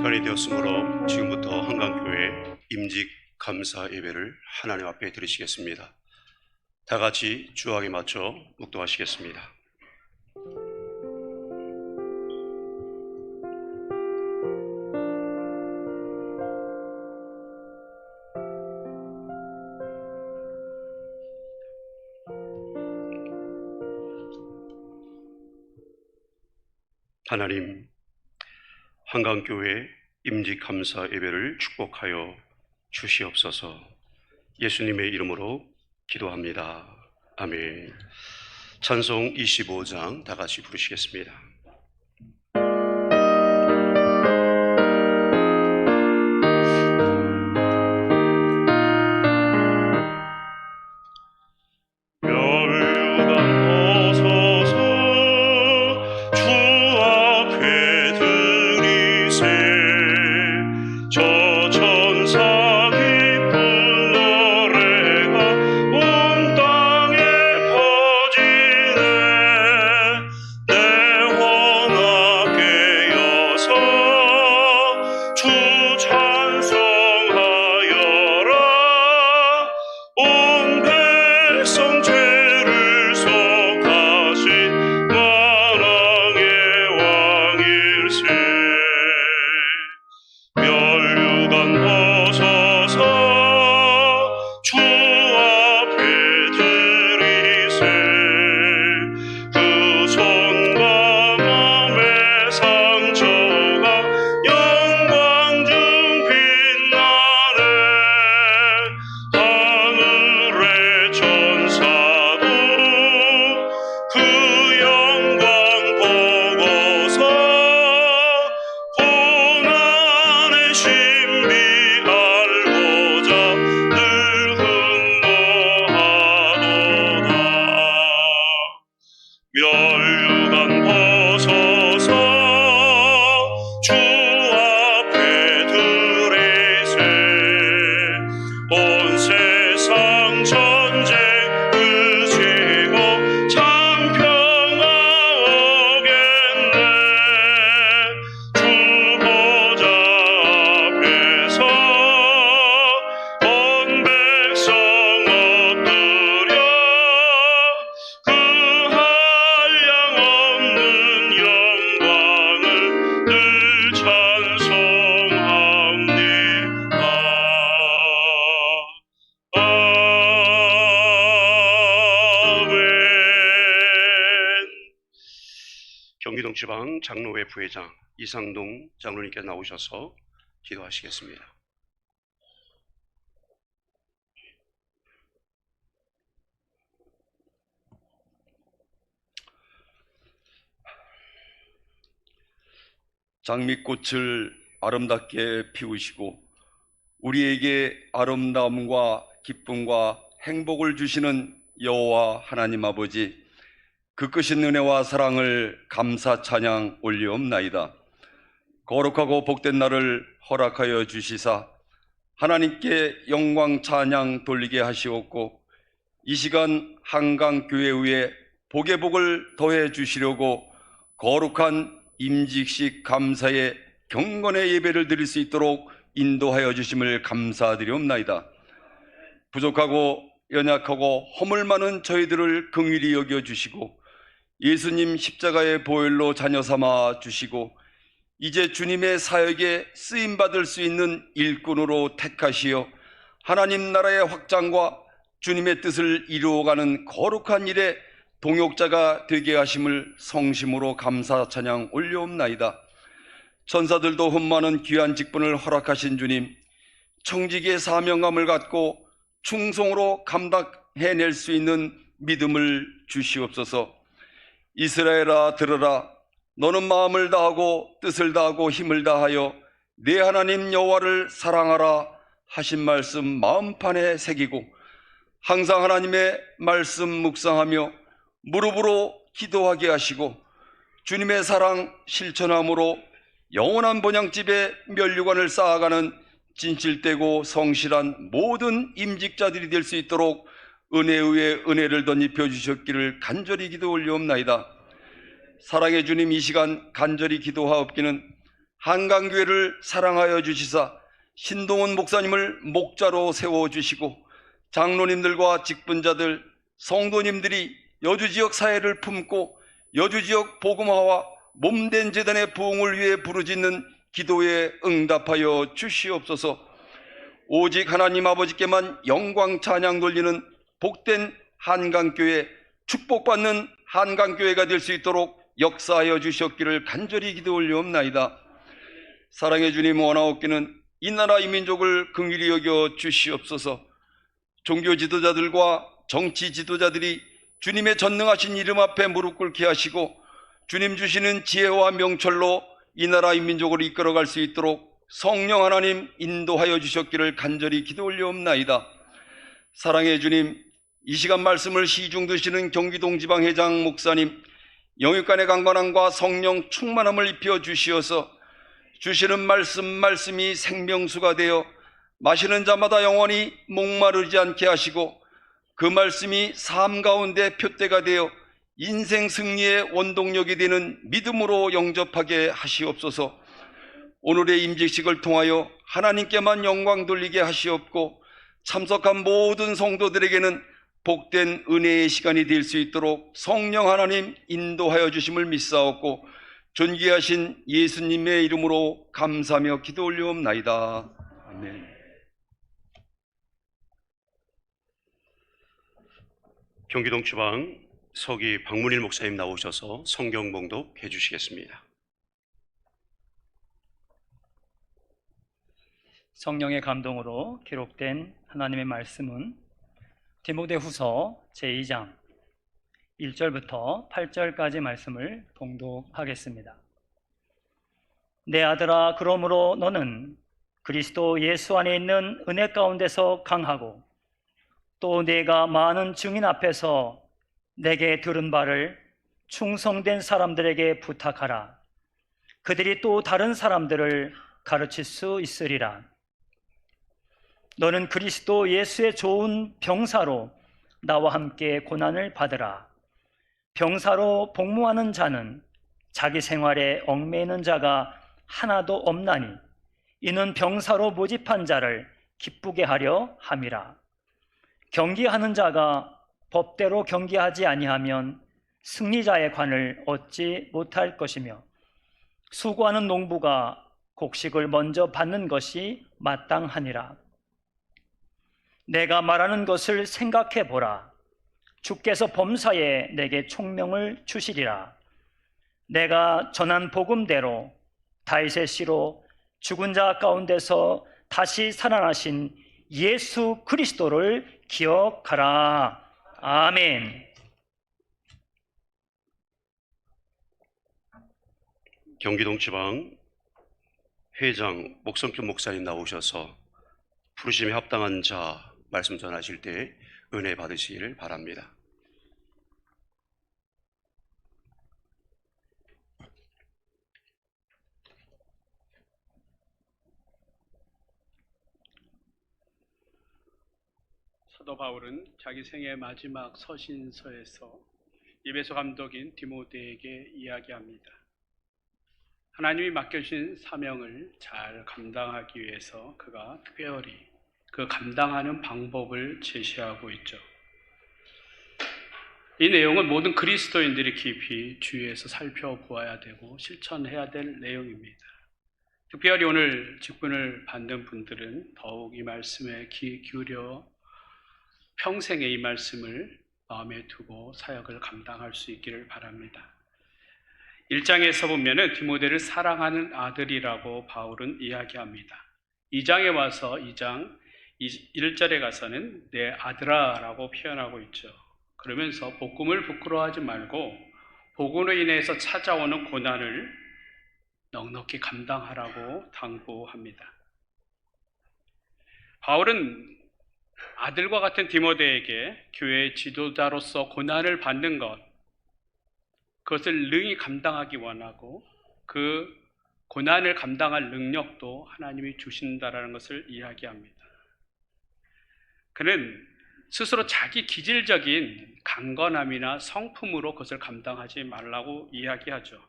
시간이 되었으므로 지금부터 한강교회 임직 감사 예배를 하나님 앞에 드리시겠습니다. 다 같이 주악에 맞춰 묵도하시겠습니다. 하나님, 한강교회 임직감사 예배를 축복하여 주시옵소서. 예수님의 이름으로 기도합니다. 아멘. 찬송 25장 다 같이 부르시겠습니다. 경기동지방 장로회 부회장 이상동 장로님께 나오셔서 기도하시겠습니다. 장미꽃을 아름답게 피우시고 우리에게 아름다움과 기쁨과 행복을 주시는 여호와 하나님 아버지, 그 크신 은혜와 사랑을 감사 찬양 올리옵나이다. 거룩하고 복된 날을 허락하여 주시사 하나님께 영광 찬양 돌리게 하시옵고, 이 시간 한강교회에 복의 복을 더해 주시려고 거룩한 임직식 감사의 경건의 예배를 드릴 수 있도록 인도하여 주심을 감사드리옵나이다. 부족하고 연약하고 허물 많은 저희들을 긍휼히 여겨주시고 예수님 십자가의 보혈로 자녀 삼아 주시고 이제 주님의 사역에 쓰임받을 수 있는 일꾼으로 택하시어 하나님 나라의 확장과 주님의 뜻을 이루어가는 거룩한 일에 동역자가 되게 하심을 성심으로 감사 찬양 올려옵나이다. 천사들도 흠많은 귀한 직분을 허락하신 주님, 청지기의 사명감을 갖고 충성으로 감당해낼 수 있는 믿음을 주시옵소서. 이스라엘아 들으라, 너는 마음을 다하고 뜻을 다하고 힘을 다하여 내 하나님 여호와를 사랑하라 하신 말씀 마음판에 새기고 항상 하나님의 말씀 묵상하며 무릎으로 기도하게 하시고 주님의 사랑 실천함으로 영원한 본향집에 면류관을 쌓아가는 진실되고 성실한 모든 임직자들이 될 수 있도록 은혜 위에 은혜를 덧입혀 주셨기를 간절히 기도 올리옵나이다. 사랑의 주님, 이 시간 간절히 기도하옵기는 한강교회를 사랑하여 주시사 신동훈 목사님을 목자로 세워주시고 장로님들과 직분자들, 성도님들이 여주지역 사회를 품고 여주지역 복음화와 몸된 재단의 부흥을 위해 부르짖는 기도에 응답하여 주시옵소서. 오직 하나님 아버지께만 영광 찬양 돌리는 복된 한강교회, 축복받는 한강교회가 될 수 있도록 역사하여 주셨기를 간절히 기도 올리옵나이다. 사랑의 주님, 원하옵기는 이 나라 이 민족을 긍휼히 여겨 주시옵소서. 종교 지도자들과 정치 지도자들이 주님의 전능하신 이름 앞에 무릎 꿇게 하시고 주님 주시는 지혜와 명철로 이 나라 이 민족을 이끌어갈 수 있도록 성령 하나님 인도하여 주셨기를 간절히 기도 올리옵나이다. 사랑의 주님, 이 시간 말씀을 시중 드시는 경기동지방회장 목사님, 영육간의 강건함과 성령 충만함을 입혀 주시어서 주시는 말씀이 생명수가 되어 마시는 자마다 영원히 목마르지 않게 하시고 그 말씀이 삶 가운데 표대가 되어 인생 승리의 원동력이 되는 믿음으로 영접하게 하시옵소서. 오늘의 임직식을 통하여 하나님께만 영광 돌리게 하시옵고 참석한 모든 성도들에게는 복된 은혜의 시간이 될 수 있도록 성령 하나님 인도하여 주심을 믿사옵고 존귀하신 예수님의 이름으로 감사하며 기도 올리옵나이다. 아멘. 경기동 주방 서기 박문일 목사님 나오셔서 성경 봉독해 주시겠습니다. 성령의 감동으로 기록된 하나님의 말씀은 디모데후서 제2장 1절부터 8절까지 말씀을 봉독하겠습니다. 내 아들아, 그러므로 너는 그리스도 예수 안에 있는 은혜 가운데서 강하고 또 내가 많은 증인 앞에서 내게 들은 바를 충성된 사람들에게 부탁하라. 그들이 또 다른 사람들을 가르칠 수 있으리라. 너는 그리스도 예수의 좋은 병사로 나와 함께 고난을 받으라. 병사로 복무하는 자는 자기 생활에 얽매이는 자가 하나도 없나니 이는 병사로 모집한 자를 기쁘게 하려 함이라. 경기하는 자가 법대로 경기하지 아니하면 승리자의 관을 얻지 못할 것이며 수고하는 농부가 곡식을 먼저 받는 것이 마땅하니라. 내가 말하는 것을 생각해 보라. 주께서 범사에 내게 총명을 주시리라. 내가 전한 복음대로 다윗의 씨로 죽은 자 가운데서 다시 살아나신 예수 그리스도를 기억하라. 아멘. 경기동 지방 회장 목선표 목사님 나오셔서 부르심에 합당한 자 말씀 전하실 때 은혜 받으시기를 바랍니다. 사도 바울은 자기 생애 마지막 서신서에서 에베소 감독인 디모데에게 이야기합니다. 하나님이 맡겨주신 사명을 잘 감당하기 위해서 그가 특별히 그 감당하는 방법을 제시하고 있죠. 이 내용은 모든 그리스도인들이 깊이 주위에서 살펴보아야 되고 실천해야 될 내용입니다. 특별히 오늘 직분을 받는 분들은 더욱 이 말씀에 귀 기울여 평생에 이 말씀을 마음에 두고 사역을 감당할 수 있기를 바랍니다. 1장에서 보면은 디모데를 사랑하는 아들이라고 바울은 이야기합니다. 2장에 와서 2장 1절에 가서는 내 아들아 라고 표현하고 있죠. 그러면서 복음을 부끄러워하지 말고 복음으로 인해서 찾아오는 고난을 넉넉히 감당하라고 당부합니다. 바울은 아들과 같은 디모데에게 교회의 지도자로서 고난을 받는 그것을 능히 감당하기 원하고 그 고난을 감당할 능력도 하나님이 주신다라는 것을 이야기합니다. 그는 스스로 자기 기질적인 강건함이나 성품으로 그것을 감당하지 말라고 이야기하죠.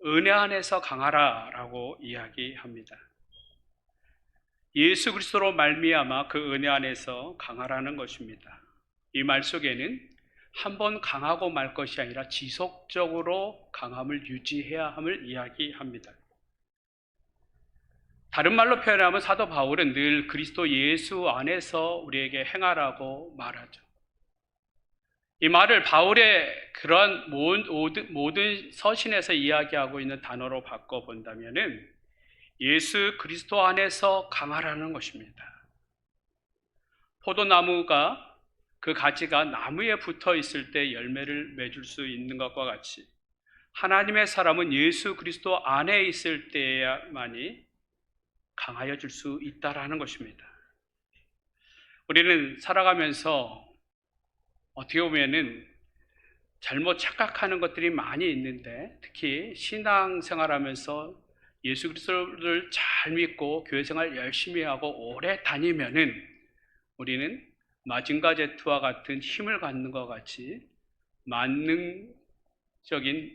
은혜 안에서 강하라라고 이야기합니다. 예수 그리스도로 말미암아 그 은혜 안에서 강하라는 것입니다. 이 말 속에는 한번 강하고 말 것이 아니라 지속적으로 강함을 유지해야 함을 이야기합니다. 다른 말로 표현하면 사도 바울은 늘 그리스도 예수 안에서 우리에게 행하라고 말하죠. 이 말을 바울의 그런 모든 서신에서 이야기하고 있는 단어로 바꿔본다면은 예수 그리스도 안에서 강하라는 것입니다. 포도나무가 그 가지가 나무에 붙어 있을 때 열매를 맺을 수 있는 것과 같이 하나님의 사람은 예수 그리스도 안에 있을 때야만이 강하여질 수 있다라는 것입니다. 우리는 살아가면서 어떻게 보면은 잘못 착각하는 것들이 많이 있는데, 특히 신앙생활하면서 예수 그리스도를 잘 믿고 교회 생활 열심히 하고 오래 다니면은 우리는 마징가 제트와 같은 힘을 갖는 것 같이 만능적인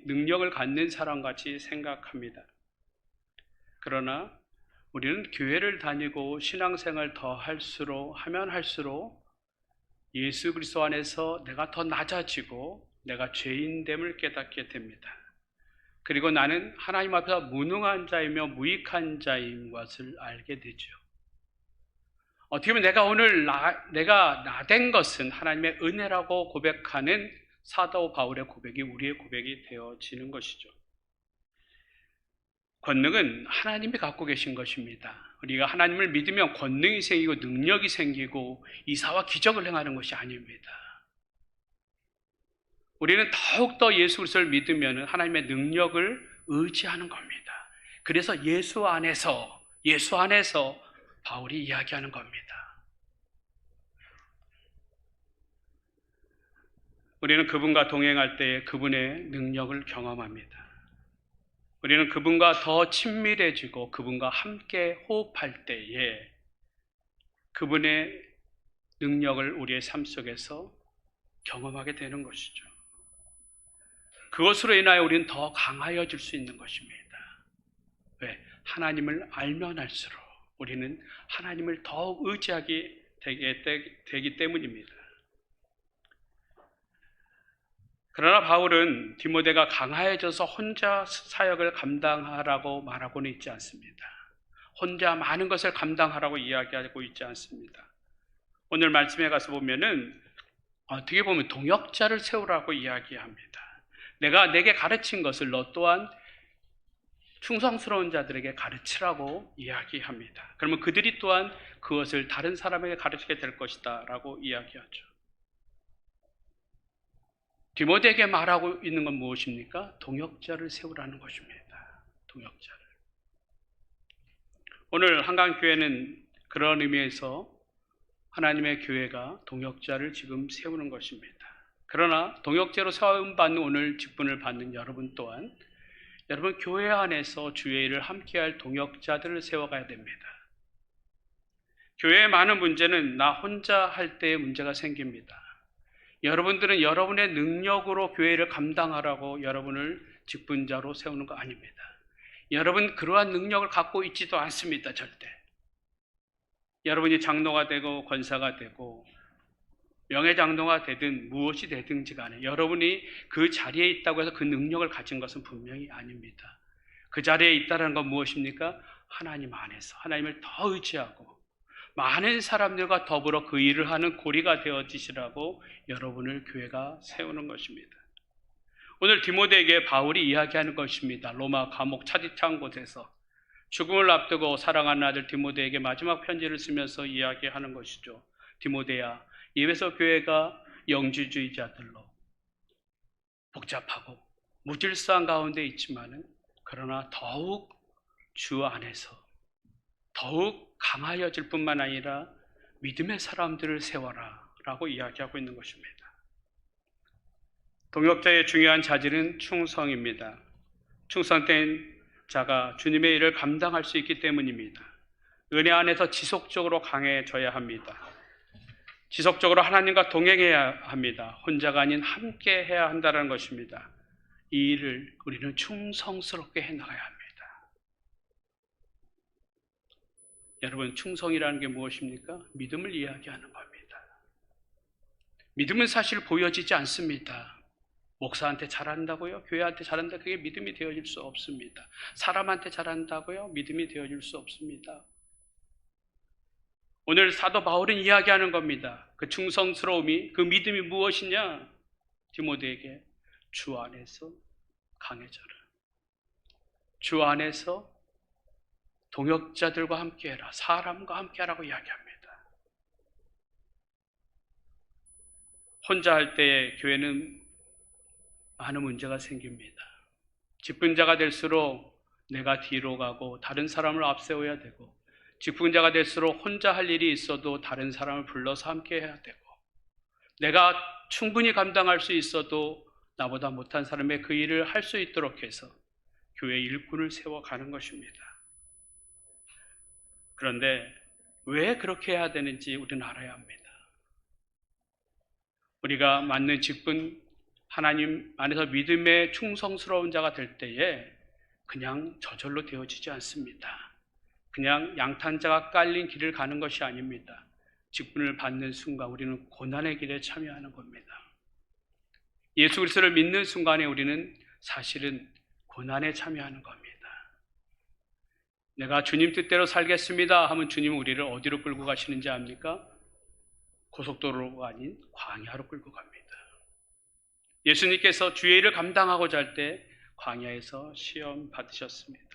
능력을 갖는 사람 같이 생각합니다. 그러나 우리는 교회를 다니고 신앙생활 더 할수록 예수 그리스도 안에서 내가 더 낮아지고 내가 죄인됨을 깨닫게 됩니다. 그리고 나는 하나님 앞에서 무능한 자이며 무익한 자인 것을 알게 되죠. 어떻게 보면 내가 나된 것은 하나님의 은혜라고 고백하는 사도 바울의 고백이 우리의 고백이 되어지는 것이죠. 권능은 하나님이 갖고 계신 것입니다. 우리가 하나님을 믿으면 권능이 생기고 능력이 생기고 이사와 기적을 행하는 것이 아닙니다. 우리는 더욱더 예수 그리스도를 믿으면 하나님의 능력을 의지하는 겁니다. 그래서 예수 안에서 바울이 이야기하는 겁니다. 우리는 그분과 동행할 때 그분의 능력을 경험합니다. 우리는 그분과 더 친밀해지고 그분과 함께 호흡할 때에 그분의 능력을 우리의 삶 속에서 경험하게 되는 것이죠. 그것으로 인하여 우리는 더 강하여질 수 있는 것입니다. 왜? 하나님을 알면 알수록 우리는 하나님을 더 의지하게 되기 때문입니다. 그러나 바울은 디모데가 강하여져서 혼자 사역을 감당하라고 말하고는 있지 않습니다. 혼자 많은 것을 감당하라고 이야기하고 있지 않습니다. 오늘 말씀에 가서 보면은 어떻게 보면 동역자를 세우라고 이야기합니다. 내게 가르친 것을 너 또한 충성스러운 자들에게 가르치라고 이야기합니다. 그러면 그들이 또한 그것을 다른 사람에게 가르치게 될 것이다 라고 이야기하죠. 디모데에게 말하고 있는 건 무엇입니까? 동역자를 세우라는 것입니다. 동역자를. 오늘 한강교회는 그런 의미에서 하나님의 교회가 동역자를 지금 세우는 것입니다. 그러나 동역자로 세움받는 오늘 직분을 받는 여러분 또한 여러분 교회 안에서 주의 일을 함께할 동역자들을 세워가야 됩니다. 교회의 많은 문제는 나 혼자 할 때의 문제가 생깁니다. 여러분들은 여러분의 능력으로 교회를 감당하라고 여러분을 직분자로 세우는 거 아닙니다. 여러분 그러한 능력을 갖고 있지도 않습니다. 절대. 여러분이 장로가 되고 권사가 되고 명예장로가 되든 무엇이 되든지 간에 여러분이 그 자리에 있다고 해서 그 능력을 가진 것은 분명히 아닙니다. 그 자리에 있다는 건 무엇입니까? 하나님 안에서 하나님을 더 의지하고 많은 사람들과 더불어 그 일을 하는 고리가 되어지시라고 여러분을 교회가 세우는 것입니다. 오늘 디모데에게 바울이 이야기하는 것입니다. 로마 감옥 차디찬 곳에서 죽음을 앞두고 사랑하는 아들 디모데에게 마지막 편지를 쓰면서 이야기하는 것이죠. 디모데야, 에베소 교회가 영지주의자들로 복잡하고 무질서한 가운데 있지만은 그러나 더욱 주 안에서 더욱 강하여질 뿐만 아니라 믿음의 사람들을 세워라 라고 이야기하고 있는 것입니다. 동역자의 중요한 자질은 충성입니다. 충성된 자가 주님의 일을 감당할 수 있기 때문입니다. 은혜 안에서 지속적으로 강해져야 합니다. 지속적으로 하나님과 동행해야 합니다. 혼자가 아닌 함께 해야 한다는 것입니다. 이 일을 우리는 충성스럽게 해나가야 합니다. 여러분, 충성이라는 게 무엇입니까? 믿음을 이야기하는 겁니다. 믿음은 사실 보여지지 않습니다. 목사한테 잘한다고요? 교회한테 잘한다, 그게 믿음이 되어질 수 없습니다. 사람한테 잘한다고요? 믿음이 되어질 수 없습니다. 오늘 사도 바울은 이야기하는 겁니다. 그 충성스러움이, 그 믿음이 무엇이냐? 디모데에게 주 안에서 강해져라. 주 안에서 동역자들과 함께해라. 사람과 함께하라고 이야기합니다. 혼자 할 때 교회는 많은 문제가 생깁니다. 직분자가 될수록 내가 뒤로 가고 다른 사람을 앞세워야 되고, 직분자가 될수록 혼자 할 일이 있어도 다른 사람을 불러서 함께 해야 되고, 내가 충분히 감당할 수 있어도 나보다 못한 사람의 그 일을 할 수 있도록 해서 교회 일꾼을 세워가는 것입니다. 그런데 왜 그렇게 해야 되는지 우리는 알아야 합니다. 우리가 맞는 직분, 하나님 안에서 믿음의 충성스러운 자가 될 때에 그냥 저절로 되어지지 않습니다. 그냥 양탄자가 깔린 길을 가는 것이 아닙니다. 직분을 받는 순간 우리는 고난의 길에 참여하는 겁니다. 예수 그리스도를 믿는 순간에 우리는 사실은 고난에 참여하는 겁니다. 내가 주님 뜻대로 살겠습니다 하면 주님은 우리를 어디로 끌고 가시는지 압니까? 고속도로가 아닌 광야로 끌고 갑니다. 예수님께서 주의 일을 감당하고자 할 때 광야에서 시험 받으셨습니다.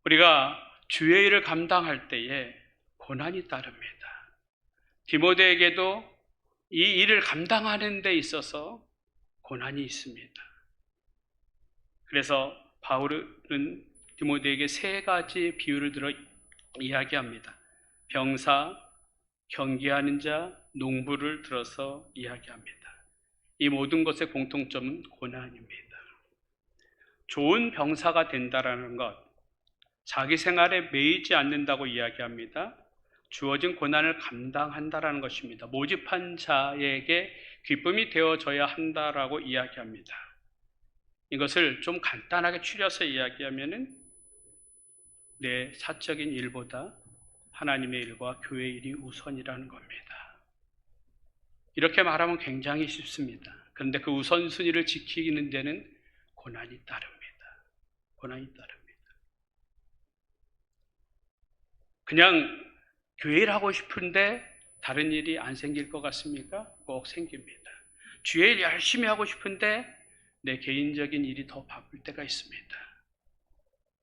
우리가 주의 일을 감당할 때에 고난이 따릅니다. 디모데에게도 이 일을 감당하는 데 있어서 고난이 있습니다. 그래서 바울은 디모데에게 세 가지 비유를 들어 이야기합니다. 병사, 경기하는 자, 농부를 들어서 이야기합니다. 이 모든 것의 공통점은 고난입니다. 좋은 병사가 된다라는 것, 자기 생활에 매이지 않는다고 이야기합니다. 주어진 고난을 감당한다라는 것입니다. 모집한 자에게 기쁨이 되어져야 한다라고 이야기합니다. 이것을 좀 간단하게 추려서 이야기하면은 내 사적인 일보다 하나님의 일과 교회의 일이 우선이라는 겁니다. 이렇게 말하면 굉장히 쉽습니다. 그런데 그 우선순위를 지키는 데는 고난이 따릅니다. 고난이 따릅니다. 그냥 교회를 하고 싶은데 다른 일이 안 생길 것 같습니까? 꼭 생깁니다. 주의 일 열심히 하고 싶은데 내 개인적인 일이 더 바쁠 때가 있습니다.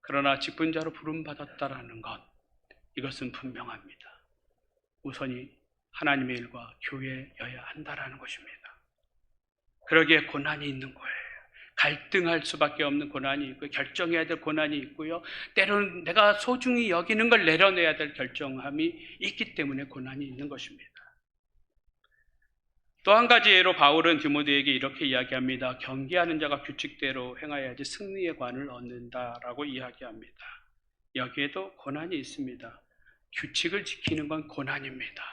그러나 직분자로 부름받았다라는 것, 이것은 분명합니다. 우선이 하나님의 일과 교회여야 한다라는 것입니다. 그러기에 고난이 있는 거예요. 갈등할 수밖에 없는 고난이 있고 결정해야 될 고난이 있고요. 때로는 내가 소중히 여기는 걸 내려내야 될 결정함이 있기 때문에 고난이 있는 것입니다. 또 한 가지 예로 바울은 디모데에게 이렇게 이야기합니다. 경계하는 자가 규칙대로 행하여야지 승리의 관을 얻는다라고 이야기합니다. 여기에도 고난이 있습니다. 규칙을 지키는 건 고난입니다.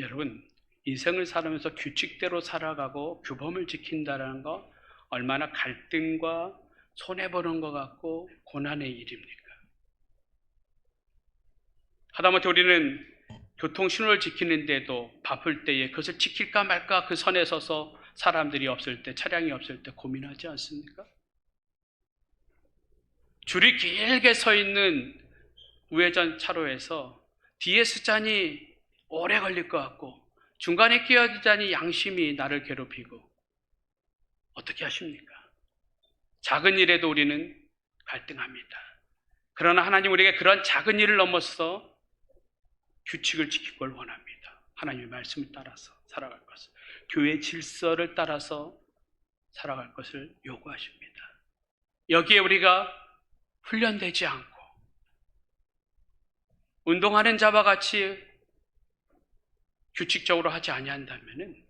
여러분, 인생을 살아면서 규칙대로 살아가고 규범을 지킨다는 거 얼마나 갈등과 손해보는 것 같고 고난의 일입니까? 하다못해 우리는 교통신호를 지키는데도 바쁠 때에 그것을 지킬까 말까 그 선에 서서 사람들이 없을 때, 차량이 없을 때 고민하지 않습니까? 줄이 길게 서 있는 우회전 차로에서 뒤에 쓰자니 오래 걸릴 것 같고 중간에 끼어들자니 양심이 나를 괴롭히고 어떻게 하십니까? 작은 일에도 우리는 갈등합니다. 그러나 하나님 우리에게 그런 작은 일을 넘어서 규칙을 지킬 걸 원합니다. 하나님의 말씀을 따라서 살아갈 것을, 교회 질서를 따라서 살아갈 것을 요구하십니다. 여기에 우리가 훈련되지 않고 운동하는 자와 같이 규칙적으로 하지 아니한다면은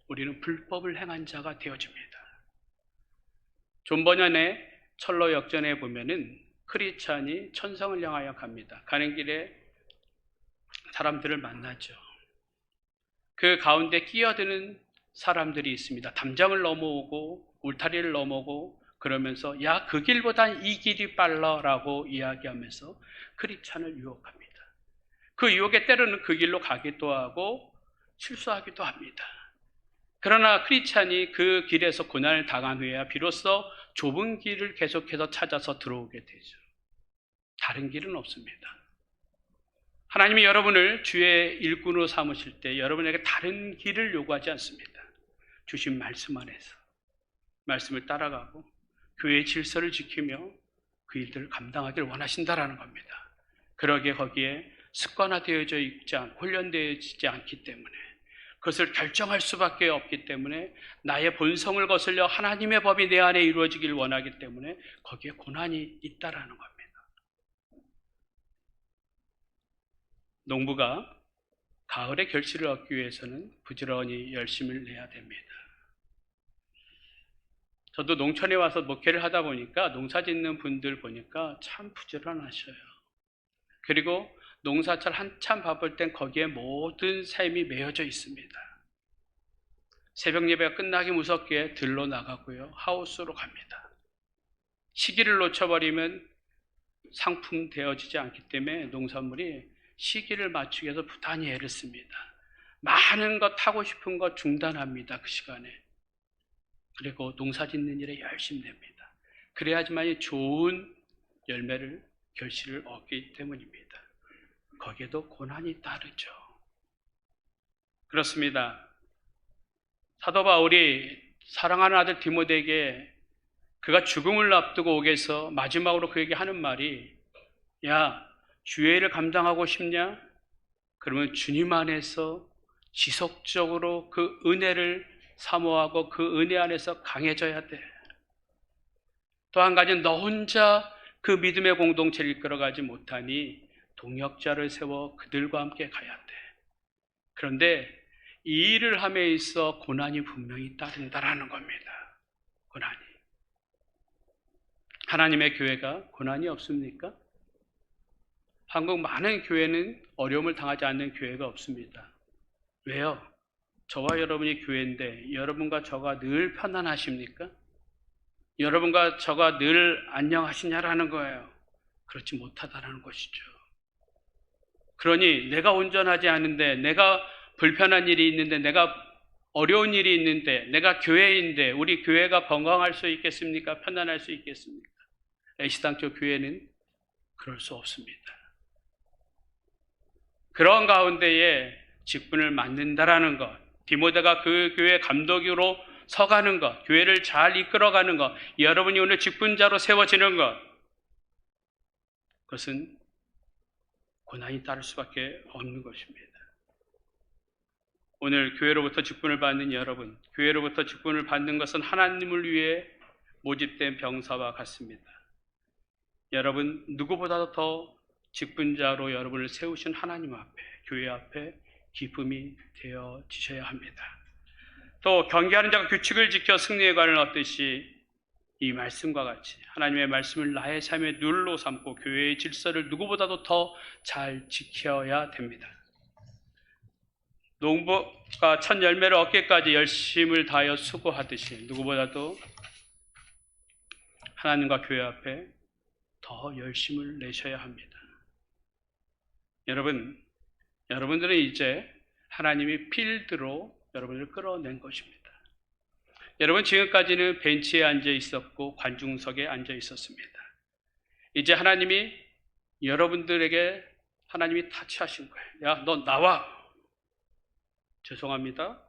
우리는 불법을 행한 자가 되어집니다. 존 버년의 철로 역전에 보면은 크리스찬이 천성을 향하여 갑니다. 가는 길에 사람들을 만나죠. 그 가운데 끼어드는 사람들이 있습니다. 담장을 넘어오고 울타리를 넘어오고 그러면서 야, 그 길보단 이 길이 빨라라고 이야기하면서 크리스찬을 유혹합니다. 그 유혹에 때로는 그 길로 가기도 하고 실수하기도 합니다. 그러나 크리스찬이 그 길에서 고난을 당한 후에야 비로소 좁은 길을 계속해서 찾아서 들어오게 되죠. 다른 길은 없습니다. 하나님이 여러분을 주의 일꾼으로 삼으실 때 여러분에게 다른 길을 요구하지 않습니다. 주신 말씀 안에서 말씀을 따라가고 교회의 질서를 지키며 그 일들을 감당하기를 원하신다라는 겁니다. 그러기에 거기에 습관화되어져 있지 않고 훈련되어지지 않기 때문에 그것을 결정할 수밖에 없기 때문에 나의 본성을 거슬려 하나님의 법이 내 안에 이루어지길 원하기 때문에 거기에 고난이 있다라는 겁니다. 농부가 가을에 결실을 얻기 위해서는 부지런히 열심을 내야 됩니다. 저도 농촌에 와서 목회를 하다 보니까 농사 짓는 분들 보니까 참 부지런하셔요. 그리고 농사철 한참 바쁠 땐 거기에 모든 삶이 매여져 있습니다. 새벽 예배가 끝나기 무섭게 들로 나가고요. 하우스로 갑니다. 시기를 놓쳐버리면 상품되어지지 않기 때문에 농산물이 시기를 맞추기 위해서 부단히 애를 씁니다. 많은 것 하고 싶은 것 중단합니다. 그 시간에. 그리고 농사 짓는 일에 열심히 냅니다. 그래야지만 좋은 열매를 결실을 얻기 때문입니다. 거기에도 고난이 따르죠. 그렇습니다. 사도 바울이 사랑하는 아들 디모데에게 그가 죽음을 앞두고 오게서 마지막으로 그에게 하는 말이 야, 주의 일을 감당하고 싶냐? 그러면 주님 안에서 지속적으로 그 은혜를 사모하고 그 은혜 안에서 강해져야 돼. 또 한 가지는 너 혼자 그 믿음의 공동체를 이끌어가지 못하니 동역자를 세워 그들과 함께 가야 돼. 그런데 이 일을 함에 있어 고난이 분명히 따른다라는 겁니다. 고난이. 하나님의 교회가 고난이 없습니까? 한국 많은 교회는 어려움을 당하지 않는 교회가 없습니다. 왜요? 저와 여러분이 교회인데 여러분과 저가 늘 편안하십니까? 여러분과 저가 늘 안녕하시냐라는 거예요. 그렇지 못하다라는 것이죠. 그러니 내가 온전하지 않은데, 내가 불편한 일이 있는데, 내가 어려운 일이 있는데, 내가 교회인데 우리 교회가 건강할 수 있겠습니까? 편안할 수 있겠습니까? 애시당초 교회는 그럴 수 없습니다. 그런 가운데에 직분을 맡는다라는 것, 디모데가 그 교회 감독으로 서가는 것, 교회를 잘 이끌어가는 것, 여러분이 오늘 직분자로 세워지는 것, 그것은 고난이 따를 수밖에 없는 것입니다. 오늘 교회로부터 직분을 받는 여러분, 교회로부터 직분을 받는 것은 하나님을 위해 모집된 병사와 같습니다. 여러분 누구보다도 더 직분자로 여러분을 세우신 하나님 앞에, 교회 앞에 기쁨이 되어지셔야 합니다. 또 경계하는 자가 규칙을 지켜 승리의 관을 얻듯이 이 말씀과 같이 하나님의 말씀을 나의 삶의 눌로 삼고 교회의 질서를 누구보다도 더 잘 지켜야 됩니다. 농부가 첫 열매를 얻기까지 열심을 다하여 수고하듯이 누구보다도 하나님과 교회 앞에 더 열심을 내셔야 합니다. 여러분들은 이제 하나님이 필드로 여러분을 끌어낸 것입니다. 여러분 지금까지는 벤치에 앉아 있었고 관중석에 앉아 있었습니다. 이제 하나님이 여러분들에게 하나님이 타치하신 거예요. 야, 너 나와. 죄송합니다.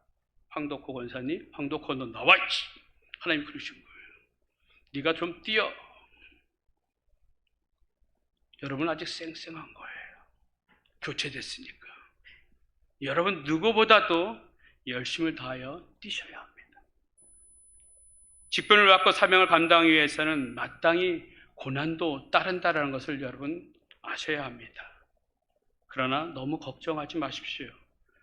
황덕호 권사님, 황덕호 너 나와. 하나님 그러신 거예요. 네가 좀 뛰어. 여러분 아직 쌩쌩한 거예요. 교체됐으니까. 여러분 누구보다도 열심을 다하여 뛰셔야 합니다. 직분을 받고 사명을 감당하기 위해서는 마땅히 고난도 따른다는 것을 여러분 아셔야 합니다. 그러나 너무 걱정하지 마십시오.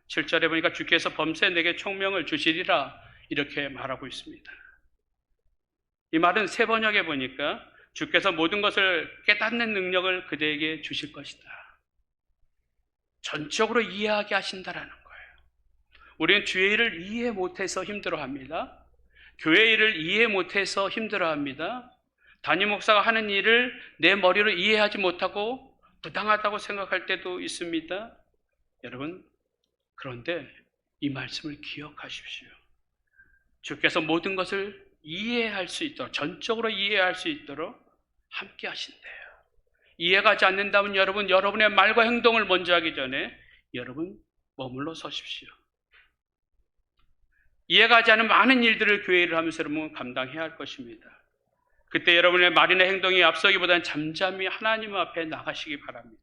7절에 보니까 주께서 범세 내게 총명을 주시리라 이렇게 말하고 있습니다. 이 말은 세 번역에 보니까 주께서 모든 것을 깨닫는 능력을 그대에게 주실 것이다. 전적으로 이해하게 하신다라는 거예요. 우리는 주의 일을 이해 못해서 힘들어합니다. 교회 일을 이해 못해서 힘들어합니다. 담임 목사가 하는 일을 내 머리로 이해하지 못하고 부당하다고 생각할 때도 있습니다. 여러분, 그런데 이 말씀을 기억하십시오. 주께서 모든 것을 이해할 수 있도록, 전적으로 이해할 수 있도록 함께 하신대요. 이해가지 않는다면 여러분, 여러분의 말과 행동을 먼저 하기 전에 여러분 머물러 서십시오. 이해가지 않은 많은 일들을 교회 일을 하면서 여러분 감당해야 할 것입니다. 그때 여러분의 말이나 행동이 앞서기보다는 잠잠히 하나님 앞에 나가시기 바랍니다.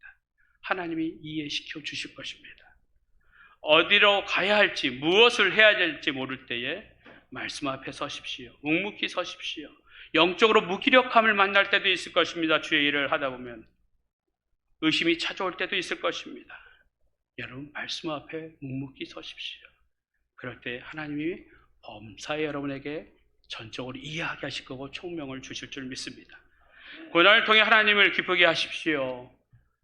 하나님이 이해시켜 주실 것입니다. 어디로 가야 할지, 무엇을 해야 될지 모를 때에 말씀 앞에 서십시오. 묵묵히 서십시오. 영적으로 무기력함을 만날 때도 있을 것입니다. 주의 일을 하다 보면 의심이 찾아올 때도 있을 것입니다. 여러분 말씀 앞에 묵묵히 서십시오. 그럴 때 하나님이 범사에 여러분에게 전적으로 이해하게 하실 거고 총명을 주실 줄 믿습니다. 고난을 통해 하나님을 기쁘게 하십시오.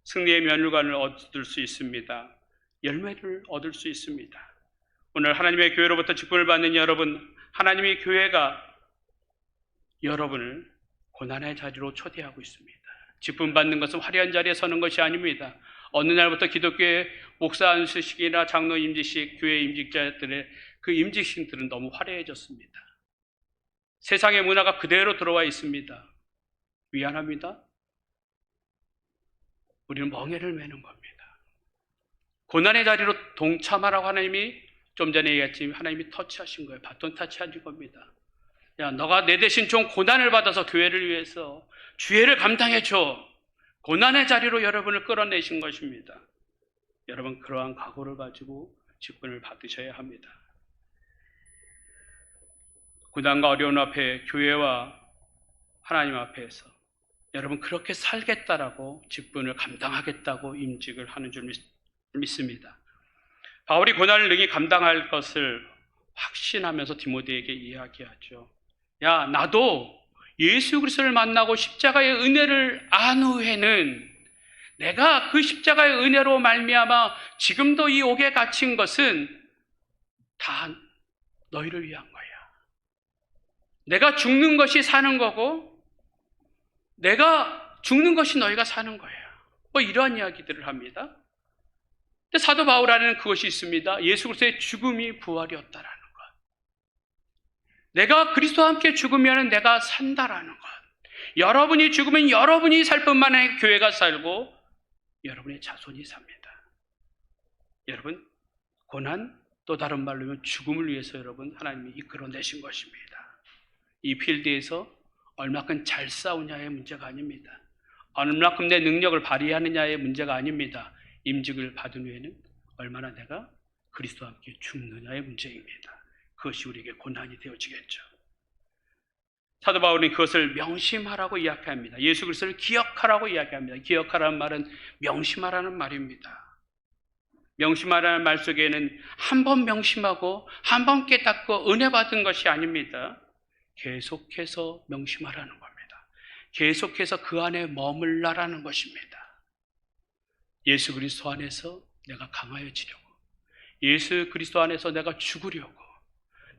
승리의 면류관을 얻을 수 있습니다. 열매를 얻을 수 있습니다. 오늘 하나님의 교회로부터 직분을 받는 여러분, 하나님의 교회가 여러분을 고난의 자리로 초대하고 있습니다. 직분 받는 것은 화려한 자리에 서는 것이 아닙니다. 어느 날부터 기독교의 목사 안수식이나 장로 임직식, 교회 임직자들의 그 임직식들은 너무 화려해졌습니다. 세상의 문화가 그대로 들어와 있습니다. 미안합니다. 우리는 멍해를 매는 겁니다. 고난의 자리로 동참하라고 하나님이 좀 전에 얘기했지만 하나님이 터치하신 거예요. 바톤 터치하신 겁니다. 야, 너가 내 대신 좀 고난을 받아서 교회를 위해서 주애를 감당해줘. 고난의 자리로 여러분을 끌어내신 것입니다. 여러분 그러한 각오를 가지고 직분을 받으셔야 합니다. 고난과 어려운 앞에 교회와 하나님 앞에서 여러분 그렇게 살겠다라고 직분을 감당하겠다고 임직을 하는 줄 믿습니다. 바울이 고난을 능히 감당할 것을 확신하면서 디모데에게 이야기하죠. 야, 나도 예수 그리스도를 만나고 십자가의 은혜를 안 후에는 내가 그 십자가의 은혜로 말미암아 지금도 이 옥에 갇힌 것은 다 너희를 위한 거야. 내가 죽는 것이 사는 거고 내가 죽는 것이 너희가 사는 거야. 뭐 이러한 이야기들을 합니다. 근데 사도 바울 안에는 그것이 있습니다. 예수 그리스도의 죽음이 부활이었다라는 것. 내가 그리스도와 함께 죽으면 내가 산다라는 것. 여러분이 죽으면 여러분이 살 뿐만 아니라 교회가 살고 여러분의 자손이 삽니다. 여러분, 고난, 또 다른 말로 하면 죽음을 위해서 여러분 하나님이 이끌어내신 것입니다. 이 필드에서 얼마큼 잘 싸우냐의 문제가 아닙니다. 얼마큼 내 능력을 발휘하느냐의 문제가 아닙니다. 임직을 받은 후에는 얼마나 내가 그리스도와 함께 죽느냐의 문제입니다. 그것이 우리에게 고난이 되어지겠죠. 사도 바울은 그것을 명심하라고 이야기합니다. 예수 그리스도를 기억하라고 이야기합니다. 기억하라는 말은 명심하라는 말입니다. 명심하라는 말 속에는 한 번 명심하고 한 번 깨닫고 은혜 받은 것이 아닙니다. 계속해서 명심하라는 겁니다. 계속해서 그 안에 머물라라는 것입니다. 예수 그리스도 안에서 내가 강하여지려고, 예수 그리스도 안에서 내가 죽으려고,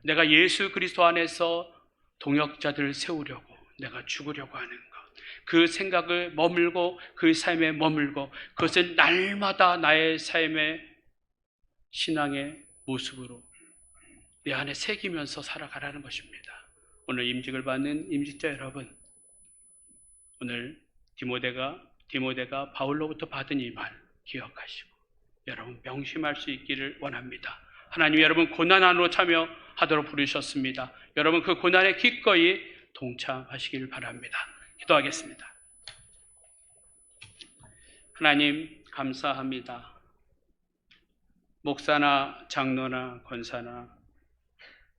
내가 예수 그리스도 안에서 동역자들을 세우려고 내가 죽으려고 하는 것, 그 생각을 머물고 그 삶에 머물고 그것을 날마다 나의 삶의 신앙의 모습으로 내 안에 새기면서 살아가라는 것입니다. 오늘 임직을 받는 임직자 여러분, 오늘 디모데가 바울로부터 받은 이 말 기억하시고 여러분 명심할 수 있기를 원합니다. 하나님이 여러분 고난 안으로 참여하도록 부르셨습니다. 여러분 그 고난에 기꺼이 동참하시길 바랍니다. 기도하겠습니다. 하나님 감사합니다. 목사나 장로나 권사나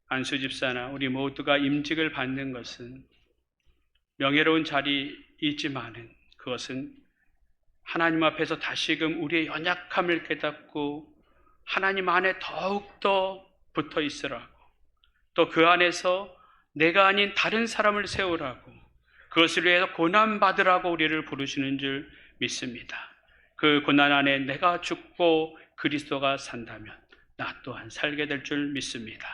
안수집사나 우리 모두가 임직을 받는 것은 명예로운 자리이지만은 그것은 하나님 앞에서 다시금 우리의 연약함을 깨닫고 하나님 안에 더욱더 붙어 있으라고, 또 그 안에서 내가 아닌 다른 사람을 세우라고, 그것을 위해서 고난받으라고 우리를 부르시는 줄 믿습니다. 그 고난 안에 내가 죽고 그리스도가 산다면 나 또한 살게 될 줄 믿습니다.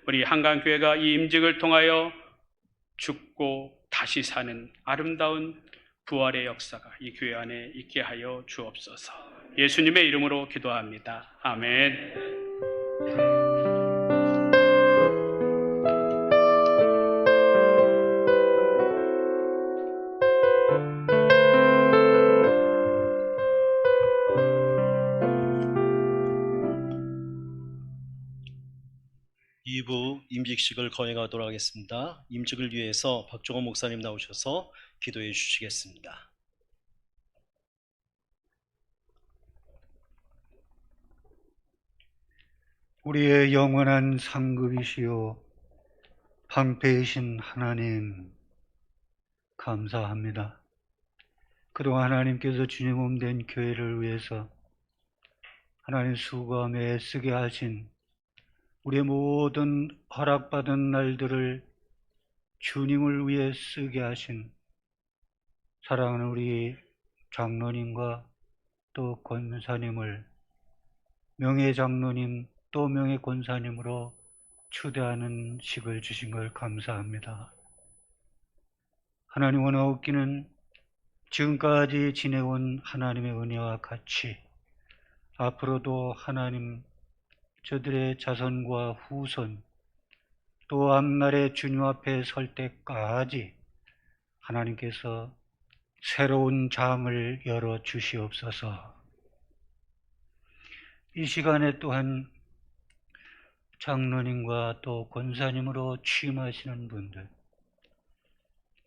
우리 한강교회가 이 임직을 통하여 죽고 다시 사는 아름다운 부활의 역사가 이 교회 안에 있게 하여 주옵소서. 예수님의 이름으로 기도합니다. 아멘. 이부 임직식을 거행하도록 하겠습니다. 임직을 위해서 박종원 목사님 나오셔서 기도해 주시겠습니다. 우리의 영원한 상급이시요 방패이신 하나님, 감사합니다. 그동안 하나님께서 주님 몸 된 교회를 위해서 하나님 수고하며 애쓰게 하신 우리의 모든 허락받은 날들을 주님을 위해 쓰게 하신 사랑하는 우리 장로님과 또 권사님을 명예 장로님 또 명예 권사님으로 추대하는 식을 주신 걸 감사합니다. 하나님 원하옵기는 지금까지 지내온 하나님의 은혜와 같이 앞으로도 하나님 저들의 자손과 후손 또 앞날에 주님 앞에 설 때까지 하나님께서 새로운 장을 열어 주시옵소서. 이 시간에 또한 장로님과 또 권사님으로 취임하시는 분들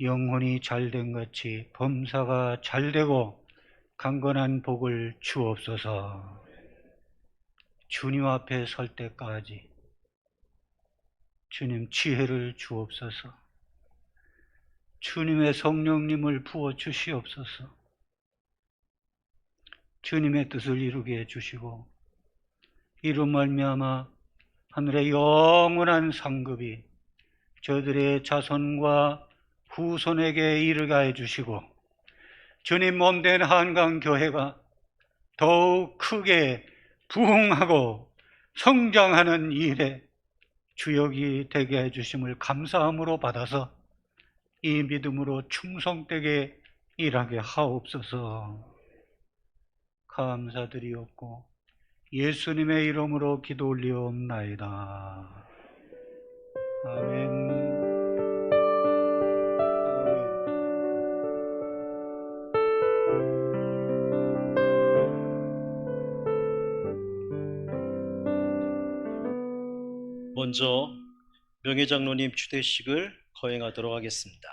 영혼이 잘된 같이 범사가 잘되고 강건한 복을 주옵소서. 주님 앞에 설 때까지 주님 지혜를 주옵소서. 주님의 성령님을 부어 주시옵소서. 주님의 뜻을 이루게 해주시고 이로 말미암아 하늘의 영원한 상급이 저들의 자손과 후손에게 이르게 해주시고 주님 몸된 한강교회가 더욱 크게 부흥하고 성장하는 일에 주역이 되게 해주심을 감사함으로 받아서 이 믿음으로 충성되게 일하게 하옵소서. 감사드리옵고 예수님의 이름으로 기도 올리옵나이다. 아멘. 먼저 명예장로님 추대식을 거행하도록 하겠습니다.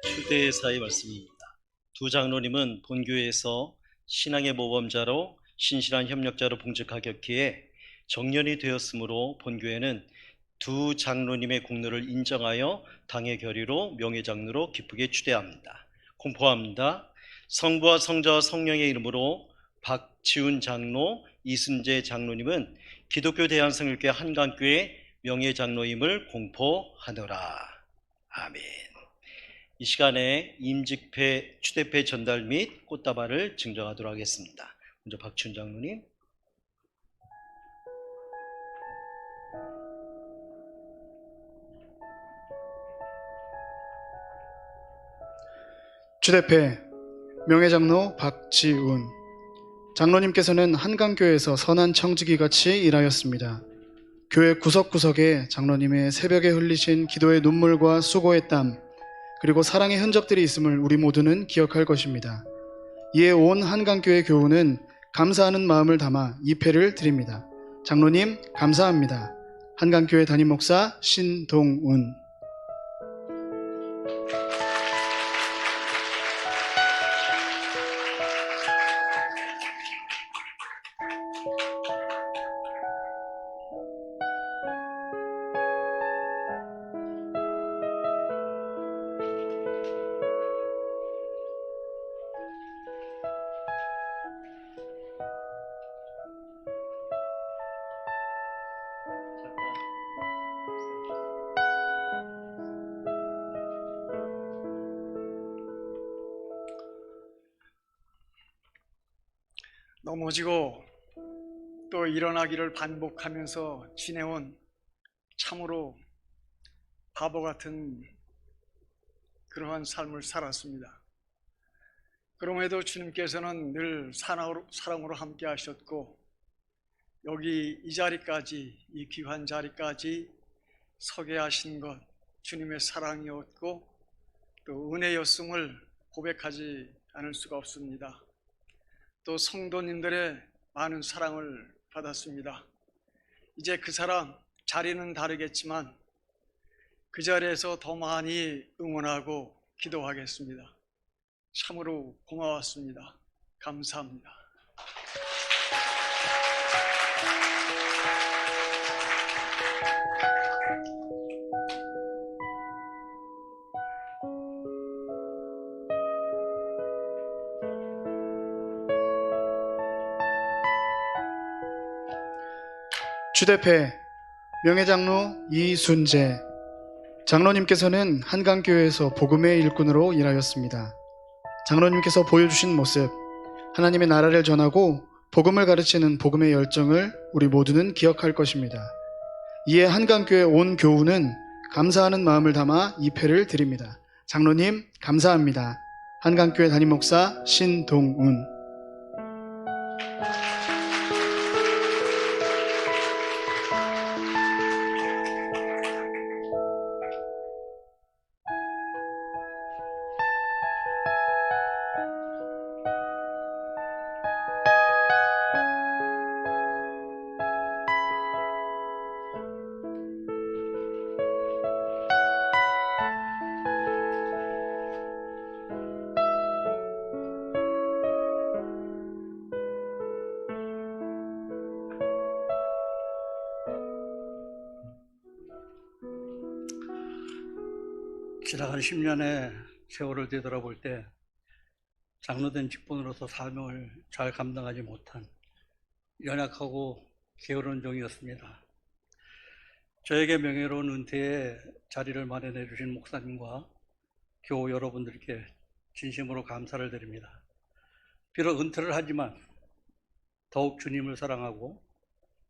추대사의 말씀입니다. 두 장로님은 본교회에서 신앙의 모범자로 신실한 협력자로 봉직하였기에 정년이 되었으므로 본교회는 두 장로님의 공로를 인정하여 당의 결의로 명예장로로 기쁘게 추대합니다. 공포합니다. 성부와 성자와 성령의 이름으로 박지훈 장로, 이순재 장로님은 기독교 대한성일교회 한강교회 명예장로임을 공포하노라. 아멘. 이 시간에 임직패, 추대패 전달 및 꽃다발을 증정하도록 하겠습니다. 먼저 박지훈 장로님. 추대패 명예장로 박지훈 장로님께서는 한강교회에서 선한 청지기같이 일하였습니다. 교회 구석구석에 장로님의 새벽에 흘리신 기도의 눈물과 수고의 땀 그리고 사랑의 흔적들이 있음을 우리 모두는 기억할 것입니다. 이에 온 한강교회 교우는 감사하는 마음을 담아 이 패를 드립니다. 장로님 감사합니다. 한강교회 담임목사 신동운. 넘어지고 또 일어나기를 반복하면서 지내온 참으로 바보 같은 그러한 삶을 살았습니다. 그럼에도 주님께서는 늘 사랑으로 함께 하셨고 여기 이 자리까지, 이 귀한 자리까지 서게 하신 것 주님의 사랑이었고 또 은혜였음을 고백하지 않을 수가 없습니다. 또 성도님들의 많은 사랑을 받았습니다. 이제 그 사람 자리는 다르겠지만 그 자리에서 더 많이 응원하고 기도하겠습니다. 참으로 고마웠습니다. 감사합니다. 추대패 명예장로 이순재 장로님께서는 한강교회에서 복음의 일꾼으로 일하였습니다. 장로님께서 보여주신 모습, 하나님의 나라를 전하고 복음을 가르치는 복음의 열정을 우리 모두는 기억할 것입니다. 이에 한강교회 온 교우는 감사하는 마음을 담아 이 패를 드립니다. 장로님 감사합니다. 한강교회 담임목사 신동운. 지나간 10년의 세월을 되돌아볼 때 장로된 직분으로서 사명을 잘 감당하지 못한 연약하고 게으른 종이었습니다. 저에게 명예로운 은퇴의 자리를 마련해 주신 목사님과 교우 여러분들께 진심으로 감사를 드립니다. 비록 은퇴를 하지만 더욱 주님을 사랑하고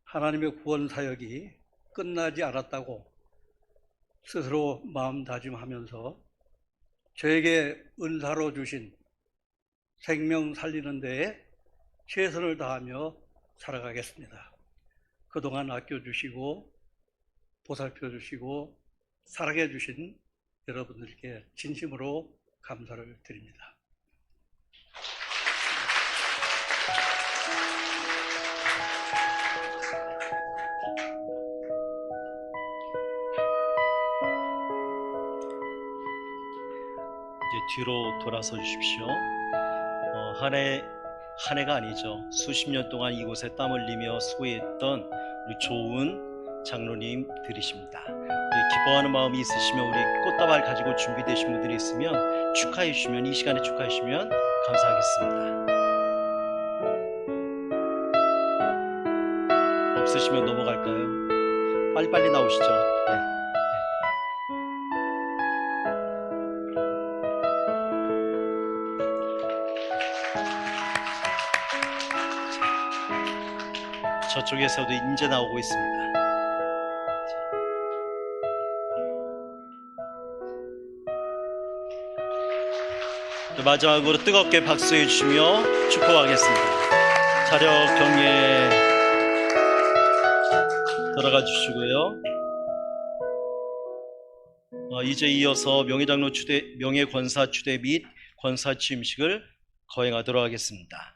하나님의 구원 사역이 끝나지 않았다고 스스로 마음 다짐하면서 저에게 은사로 주신 생명 살리는 데에 최선을 다하며 살아가겠습니다. 그동안 아껴주시고 보살펴주시고 사랑해주신 여러분들께 진심으로 감사를 드립니다. 뒤로 돌아서 주십시오. 한 해가 아니죠. 수십 년 동안 이곳에 땀 흘리며 수고했던 우리 좋은 장로님들이십니다. 우리 기뻐하는 마음이 있으시면 우리 꽃다발 가지고 준비되신 분들이 있으면 축하해 주시면, 이 시간에 축하해 주시면 감사하겠습니다. 없으시면 넘어갈까요? 빨리빨리 나오시죠. 네. 저쪽에서도 이제 나오고 있습니다. 마지막으로 뜨겁게 박수해 주시며 축복하겠습니다. 자력 경례 들어가 주시고요. 이제 이어서 명예권사 추대 및 권사 취임식을 거행하도록 하겠습니다.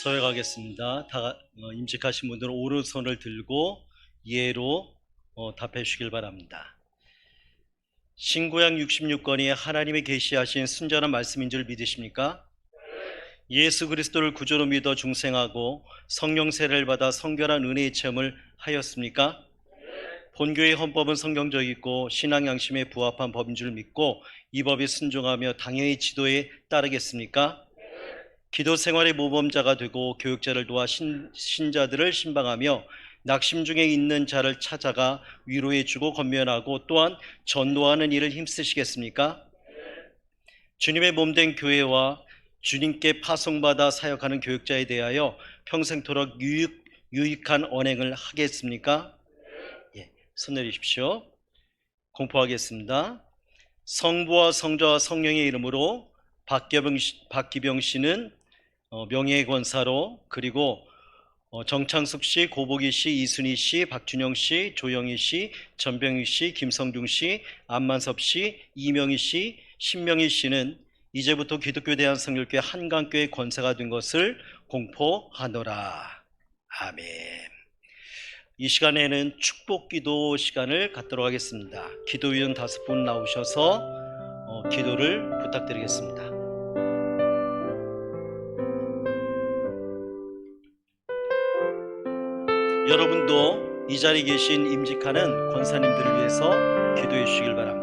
서약하겠습니다. 임직하신 분들은 오른손을 들고 예로 답해 주시길 바랍니다. 신구약 66권이 하나님이 계시하신 순전한 말씀인 줄 믿으십니까? 예수 그리스도를 구주로 믿어 중생하고 성령 세례를 받아 성결한 은혜의 체험을 하였습니까? 본교의 헌법은 성경적이고 신앙 양심에 부합한 법인 줄 믿고 이 법에 순종하며 당연히 지도에 따르겠습니까? 기도 생활의 모범자가 되고 교육자를 도와 신자들을 신방하며 낙심 중에 있는 자를 찾아가 위로해주고 권면하고 또한 전도하는 일을 힘쓰시겠습니까? 주님의 몸된 교회와 주님께 파송받아 사역하는 교육자에 대하여 평생토록 유익한 언행을 하겠습니까? 예, 손 내리십시오. 공포하겠습니다. 성부와 성자와 성령의 이름으로 박기병 씨는 명예권사로, 그리고 정창숙 씨, 고복희 씨, 이순희 씨, 박준영 씨, 조영희 씨, 전병희 씨, 김성중 씨, 안만섭 씨, 이명희 씨, 신명희 씨는 이제부터 기독교 대한성결교회 한강교회 권사가 된 것을 공포하노라. 아멘. 이 시간에는 축복기도 시간을 갖도록 하겠습니다. 기도위원 5분 나오셔서 기도를 부탁드리겠습니다. 여러분도 이 자리에 계신 임직하는 권사님들을 위해서 기도해 주시길 바랍니다.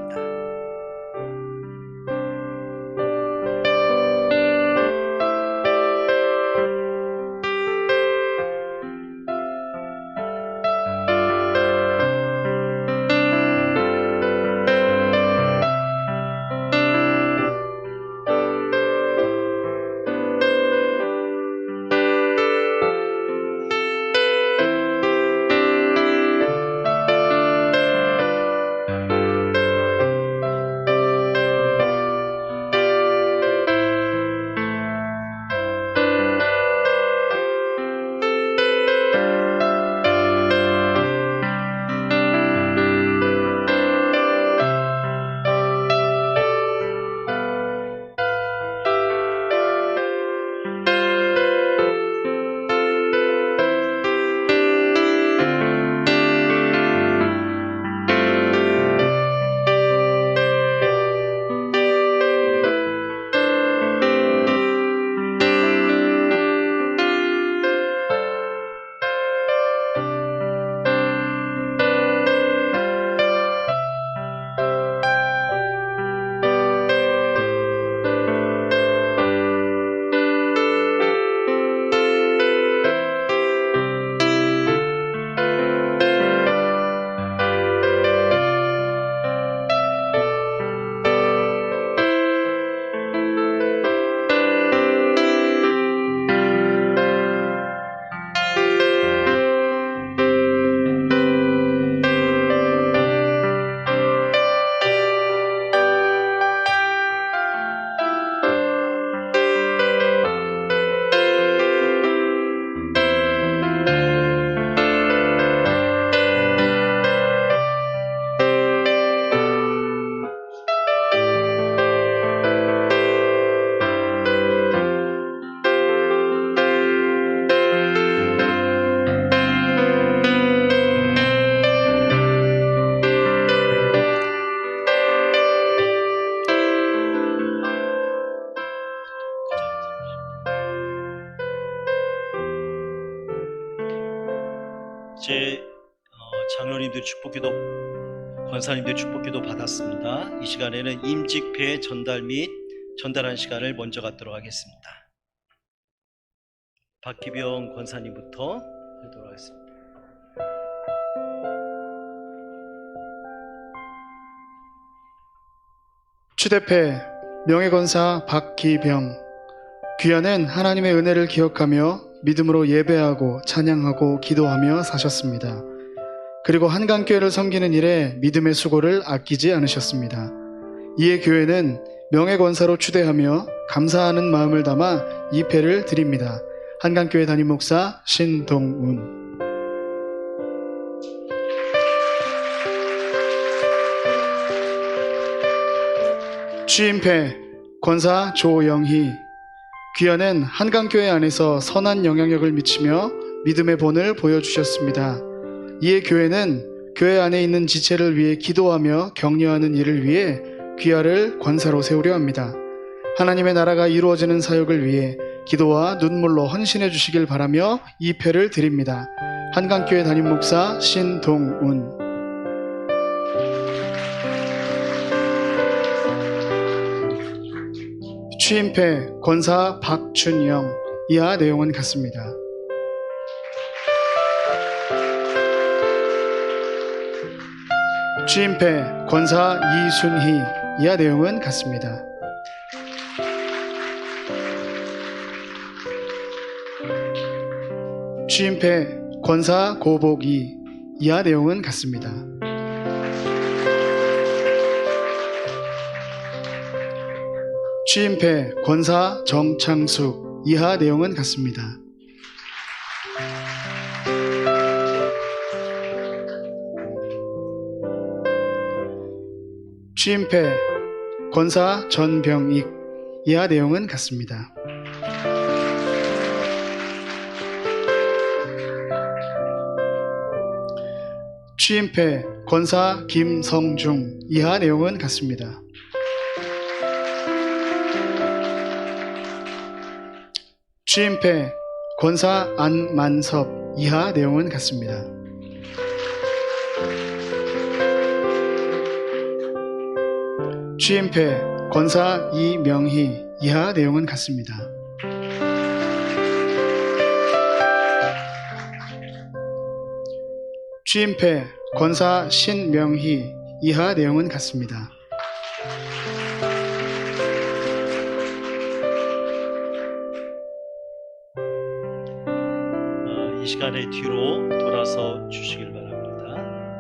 이제 장로님들 축복기도, 권사님들 축복기도 받았습니다. 이 시간에는 임직패 전달 및 전달한 시간을 먼저 갖도록 하겠습니다. 박기병 권사님부터 하도록 하겠습니다. 추대패 명예권사 박기병, 귀하는 하나님의 은혜를 기억하며 믿음으로 예배하고 찬양하고 기도하며 사셨습니다. 그리고 한강교회를 섬기는 일에 믿음의 수고를 아끼지 않으셨습니다. 이에 교회는 명예권사로 추대하며 감사하는 마음을 담아 이 패를 드립니다. 한강교회 담임목사 신동운. 취임패 권사 조영희, 귀하는 한강교회 안에서 선한 영향력을 미치며 믿음의 본을 보여주셨습니다. 이에 교회는 교회 안에 있는 지체를 위해 기도하며 격려하는 일을 위해 귀하를 권사로 세우려 합니다. 하나님의 나라가 이루어지는 사역을 위해 기도와 눈물로 헌신해 주시길 바라며 이 패를 드립니다. 한강교회 담임 목사 신동운. 취임패 권사 박준영. 이하 내용은 같습니다. 취임패 권사 이순희. 이하 내용은 같습니다. 취임패 권사 고복이. 이하 내용은 같습니다. 취임패 권사 정창숙. 이하 내용은 같습니다. 취임패 권사 전병익. 이하 내용은 같습니다. 취임패 권사 김성중. 이하 내용은 같습니다. 취임패 권사 안만섭. 이하 내용은 같습니다. 취임패 권사 이명희. 이하 내용은 같습니다. 취임패 권사 신명희. 이하 내용은 같습니다. 이 시간에 뒤로 돌아서 주시길 바랍니다.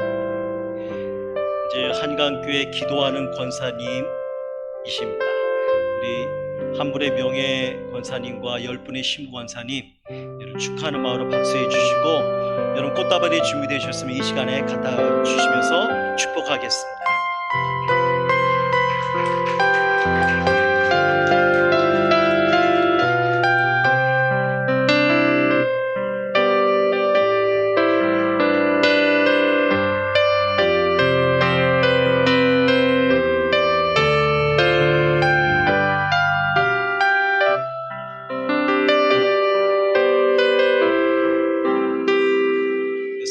이제 한강교회 기도하는 권사님이십니다. 우리 한 분의 명예 권사님과 10분의 신부 권사님 축하하는 마음으로 박수해 주시고, 여러분 꽃다발이 준비되셨으면 이 시간에 갖다 주시면서 축복하겠습니다.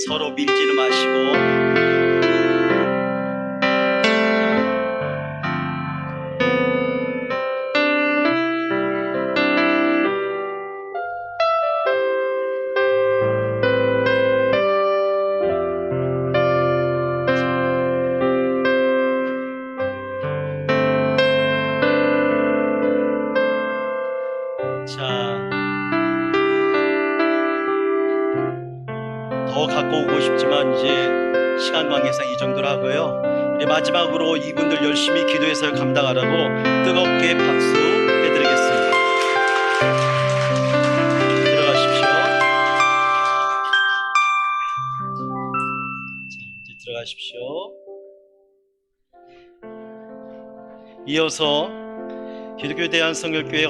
서로 밀지는 마시고 더 갖고 오고 싶지만 이제 시간 관계상 이 정도로 하고요. 이제 마지막으로 이분들 열심히 기도해서 감당하라고 뜨겁게 박수 해드리겠습니다. 들어가십시오. 자, 이제 들어가십시오. 이어서 기독교 대한성결교회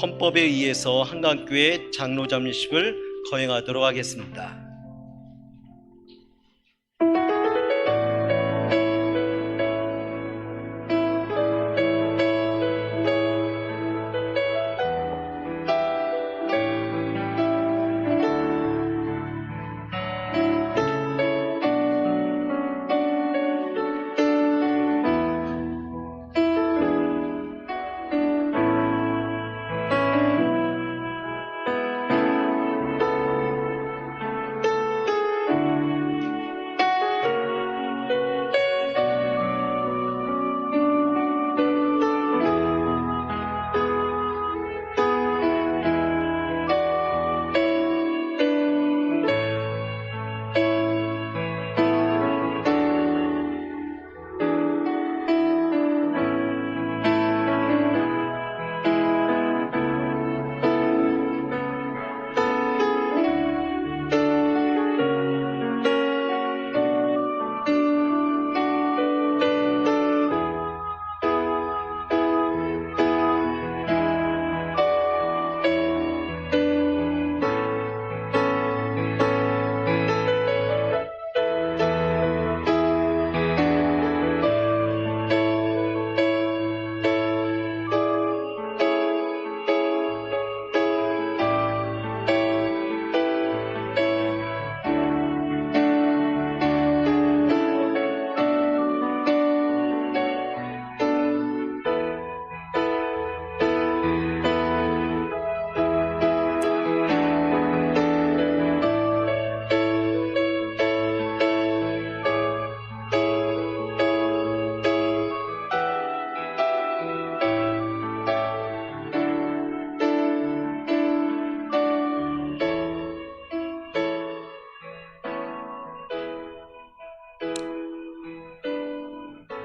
헌법에 의해서 한강교회 장로장례식을 거행하도록 하겠습니다.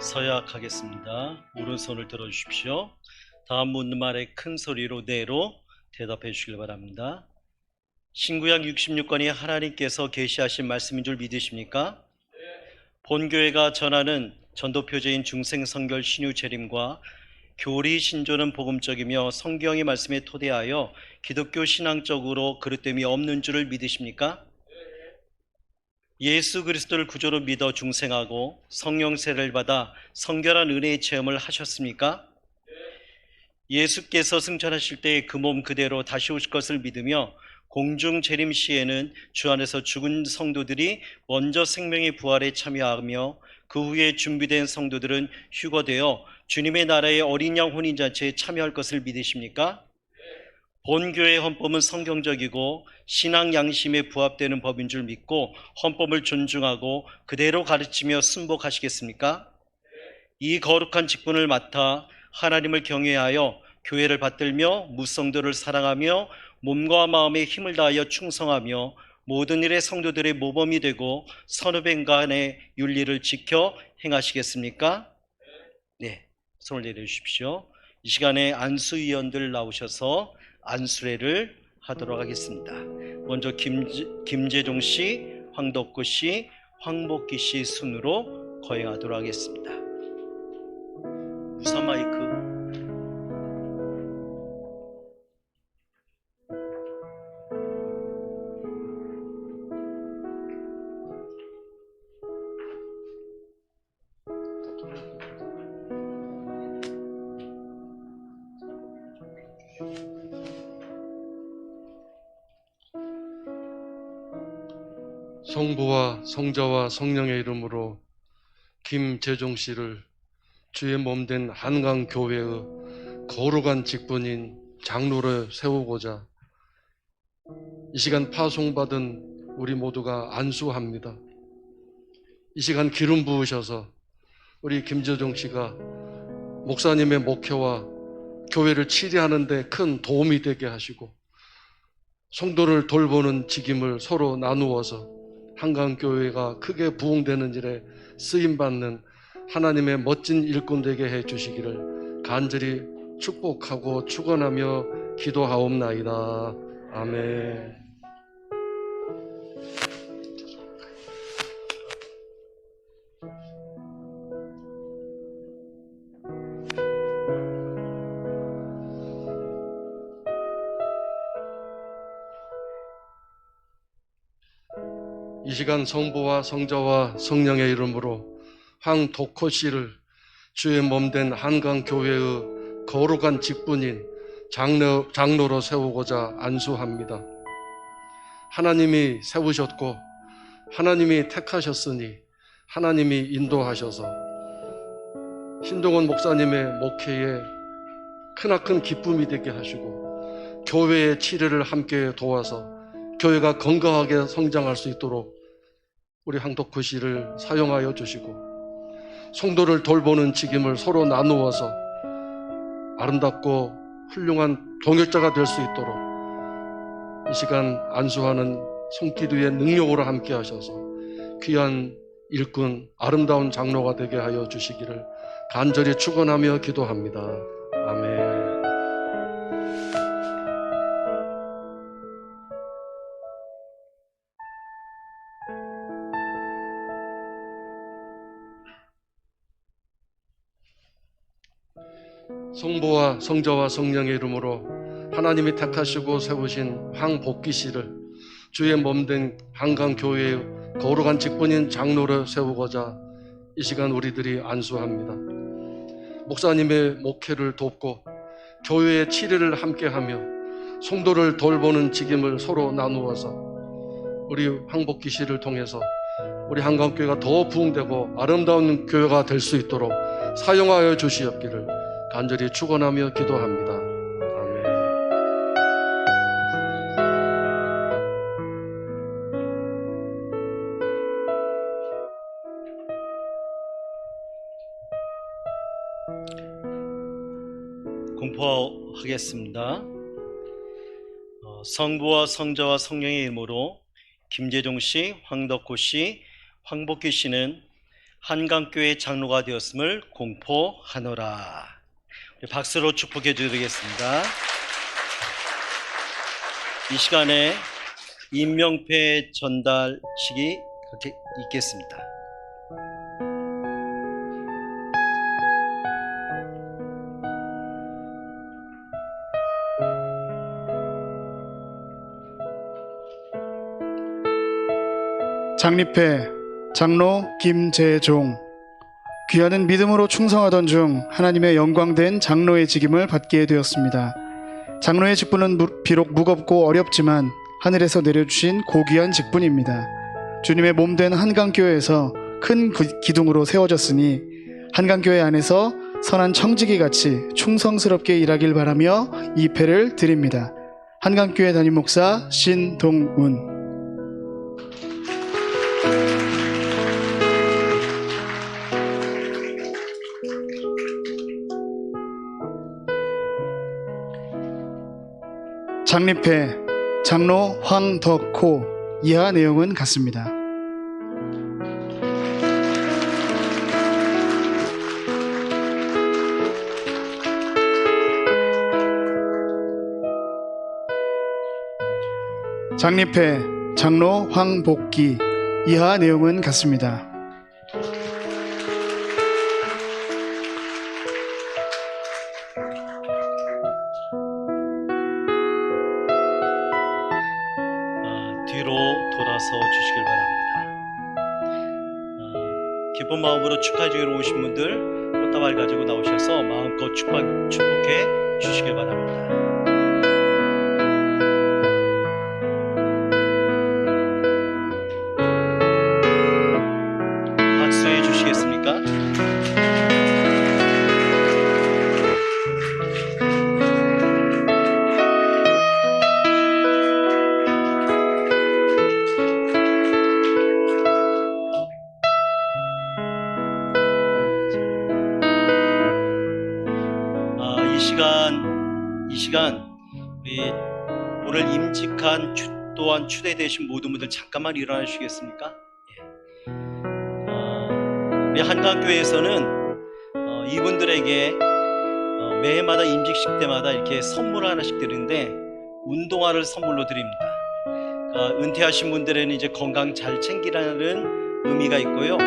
서약하겠습니다. 오른손을 들어주십시오. 다음 묻는 말에 큰 소리로 네로 대답해 주시길 바랍니다. 신구약 66권이 하나님께서 계시하신 말씀인 줄 믿으십니까? 본교회가 전하는 전도표제인 중생성결 신유재림과 교리 신조는 복음적이며 성경의 말씀에 토대하여 기독교 신앙적으로 그릇됨이 없는 줄을 믿으십니까? 예수 그리스도를 구조로 믿어 중생하고 성령 세례를 받아 성결한 은혜의 체험을 하셨습니까? 예수께서 승천하실 때 그 몸 그대로 다시 오실 것을 믿으며 공중 재림 시에는 주 안에서 죽은 성도들이 먼저 생명의 부활에 참여하며 그 후에 준비된 성도들은 휴거되어 주님의 나라의 어린 양 혼인잔치에 참여할 것을 믿으십니까? 본교회 헌법은 성경적이고 신앙 양심에 부합되는 법인 줄 믿고 헌법을 존중하고 그대로 가르치며 순복하시겠습니까? 이 거룩한 직분을 맡아 하나님을 경외하여 교회를 받들며 무성도를 사랑하며 몸과 마음에 힘을 다하여 충성하며 모든 일에 성도들의 모범이 되고 선후배간의 윤리를 지켜 행하시겠습니까? 네, 손을 내려주십시오. 이 시간에 안수위원들 나오셔서 안수례를 하도록 하겠습니다. 먼저 김재종 씨, 황덕구 씨, 황복기 씨 순으로 거행하도록 하겠습니다. 무선 마이크. 성부와 성자와 성령의 이름으로 김재종 씨를 주의 몸된 한강교회의 거룩한 직분인 장로를 세우고자 이 시간 파송받은 우리 모두가 안수합니다. 이 시간 기름 부으셔서 우리 김재종 씨가 목사님의 목회와 교회를 치리하는 데 큰 도움이 되게 하시고 성도를 돌보는 직임을 서로 나누어서 한강교회가 크게 부흥되는 일에 쓰임받는 하나님의 멋진 일꾼 되게 해주시기를 간절히 축복하고 축원하며 기도하옵나이다. 아멘. 이 시간 성부와 성자와 성령의 이름으로 황덕호 씨를 주의 몸된 한강교회의 거룩한 직분인 장로로 세우고자 안수합니다. 하나님이 세우셨고 하나님이 택하셨으니 하나님이 인도하셔서 신동원 목사님의 목회에 크나큰 기쁨이 되게 하시고 교회의 치료를 함께 도와서 교회가 건강하게 성장할 수 있도록 우리 황덕호 씨를 사용하여 주시고 성도를 돌보는 직임을 서로 나누어서 아름답고 훌륭한 동역자가 될 수 있도록 이 시간 안수하는 손기도의 능력으로 함께 하셔서 귀한 일꾼 아름다운 장로가 되게 하여 주시기를 간절히 축원하며 기도합니다. 아멘. 성부와 성자와 성령의 이름으로 하나님이 택하시고 세우신 황복기 씨를 주의 몸된 한강교회의 거룩한 직분인 장로를 세우고자 이 시간 우리들이 안수합니다. 목사님의 목회를 돕고 교회의 치료를 함께하며 성도를 돌보는 직임을 서로 나누어서 우리 황복기 씨를 통해서 우리 한강교회가 더 부흥되고 아름다운 교회가 될 수 있도록 사용하여 주시옵기를 간절히 축원하며 기도합니다. 아멘. 공포하겠습니다. 성부와 성자와 성령의 이름으로 김재종 씨, 황덕호 씨, 황복기 씨는 한강교회 장로가 되었음을 공포하노라. 박수로 축복해 드리겠습니다. 이 시간에 임명패 전달식이 그렇게 있겠습니다. 장립회 장로 김재종. 귀하는 믿음으로 충성하던 중 하나님의 영광된 장로의 직임을 받게 되었습니다. 장로의 직분은 비록 무겁고 어렵지만 하늘에서 내려주신 고귀한 직분입니다. 주님의 몸된 한강교회에서 큰 기둥으로 세워졌으니 한강교회 안에서 선한 청지기 같이 충성스럽게 일하길 바라며 이 패를 드립니다. 한강교회 담임 목사 신동운. 장립회 장로 황덕호. 이하 내용은 같습니다. 장립회 장로 황복기. 이하 내용은 같습니다. 뒤로 돌아서 주시길 바랍니다. 기쁜 마음으로 축하 중에 오신 분들 꽃다발 가지고 나오셔서 마음껏 축복해 주시길 바랍니다. 박수해 주시겠습니까? 이 시간 우리 오늘 임직한 또한 추대되신 모든 분들 잠깐만 일어나 주시겠습니까? 우리 한강교회에서는 이분들에게 매해마다 임직식 때마다 이렇게 선물 하나씩 드리는데 운동화를 선물로 드립니다. 은퇴하신 분들에는 이제 건강 잘 챙기라는 의미가 있고요.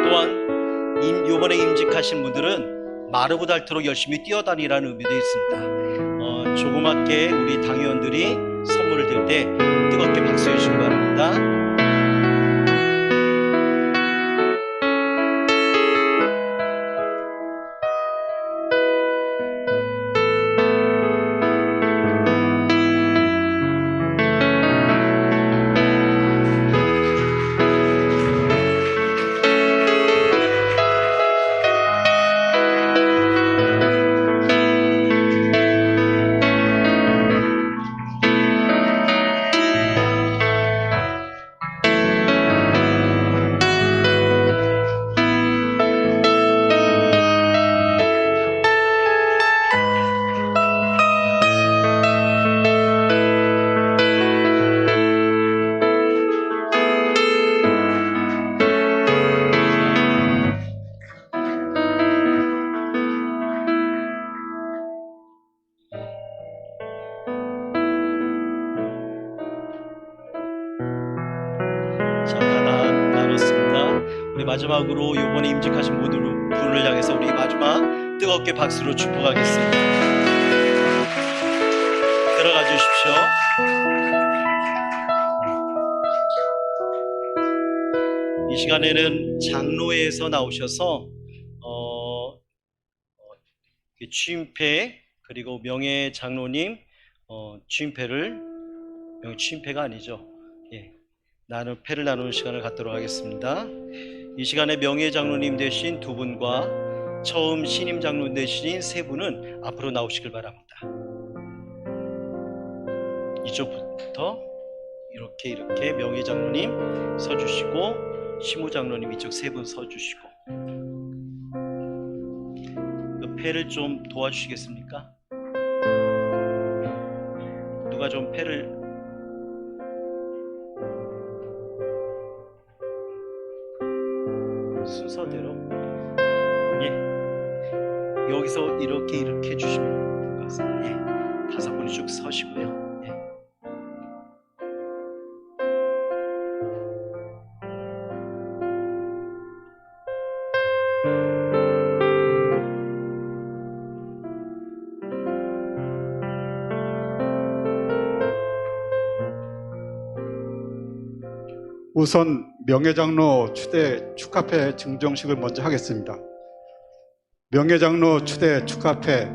또한 이번에 임직하신 분들은 마르고 닳도록 열심히 뛰어다니라는 의미도 있습니다. 조그맣게 우리 당회원들이 선물을 들 때 뜨겁게 박수해 주시기 바랍니다. 마지막으로 이번에 임직하신 모든 분을 향해서 우리 마지막 뜨겁게 박수로 축복하겠습니다. 들어가 주십시오. 이 시간에는 장로회에서 나오셔서 취임패 그리고 명예 장로님 취임패가 아니죠. 나는 패를 나누는 시간을 갖도록 하겠습니다. 이 시간에 명예 장로님 되신 두 분과 처음 신임 장로 되신 세 분은 앞으로 나오시길 바랍니다. 이쪽부터 이렇게 명예 장로님 서주시고 시무 장로님 이쪽 세 분 서주시고 그 패를 좀 도와주시겠습니까? 누가 좀 패를 순서대로 예 여기서 이렇게 해주시면 될 것 같습니다. 예, 5분이 쭉 서시고요. 예. 우선 명예장로 추대 축하패 증정식을 먼저 하겠습니다. 명예장로 추대 축하패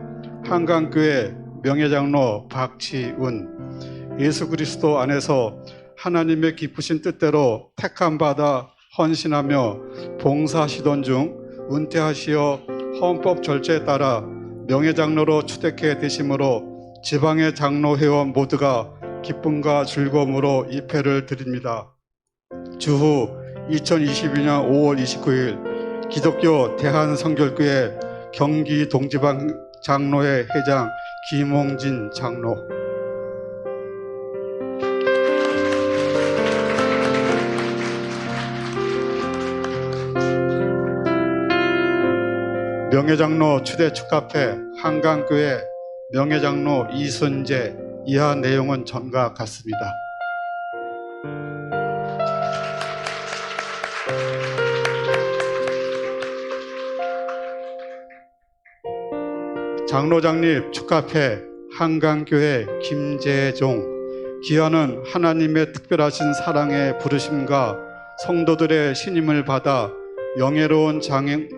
한강교회 명예장로 박지운, 예수 그리스도 안에서 하나님의 기쁘신 뜻대로 택함 받아 헌신하며 봉사하시던 중 은퇴하시어 헌법 절차에 따라 명예장로로 추대케 되심으로 지방의 장로 회원 모두가 기쁨과 즐거움으로 입회를 드립니다. 주후 2022년 5월 29일 기독교 대한성결교회 경기 동지방 장로회 회장 김홍진 장로, 명예장로 추대 축하패 한강교회 명예장로 이순재, 이하 내용은 전과 같습니다. 장로장립 축하패 한강교회 김재종, 기여는 하나님의 특별하신 사랑의 부르심과 성도들의 신임을 받아 영예로운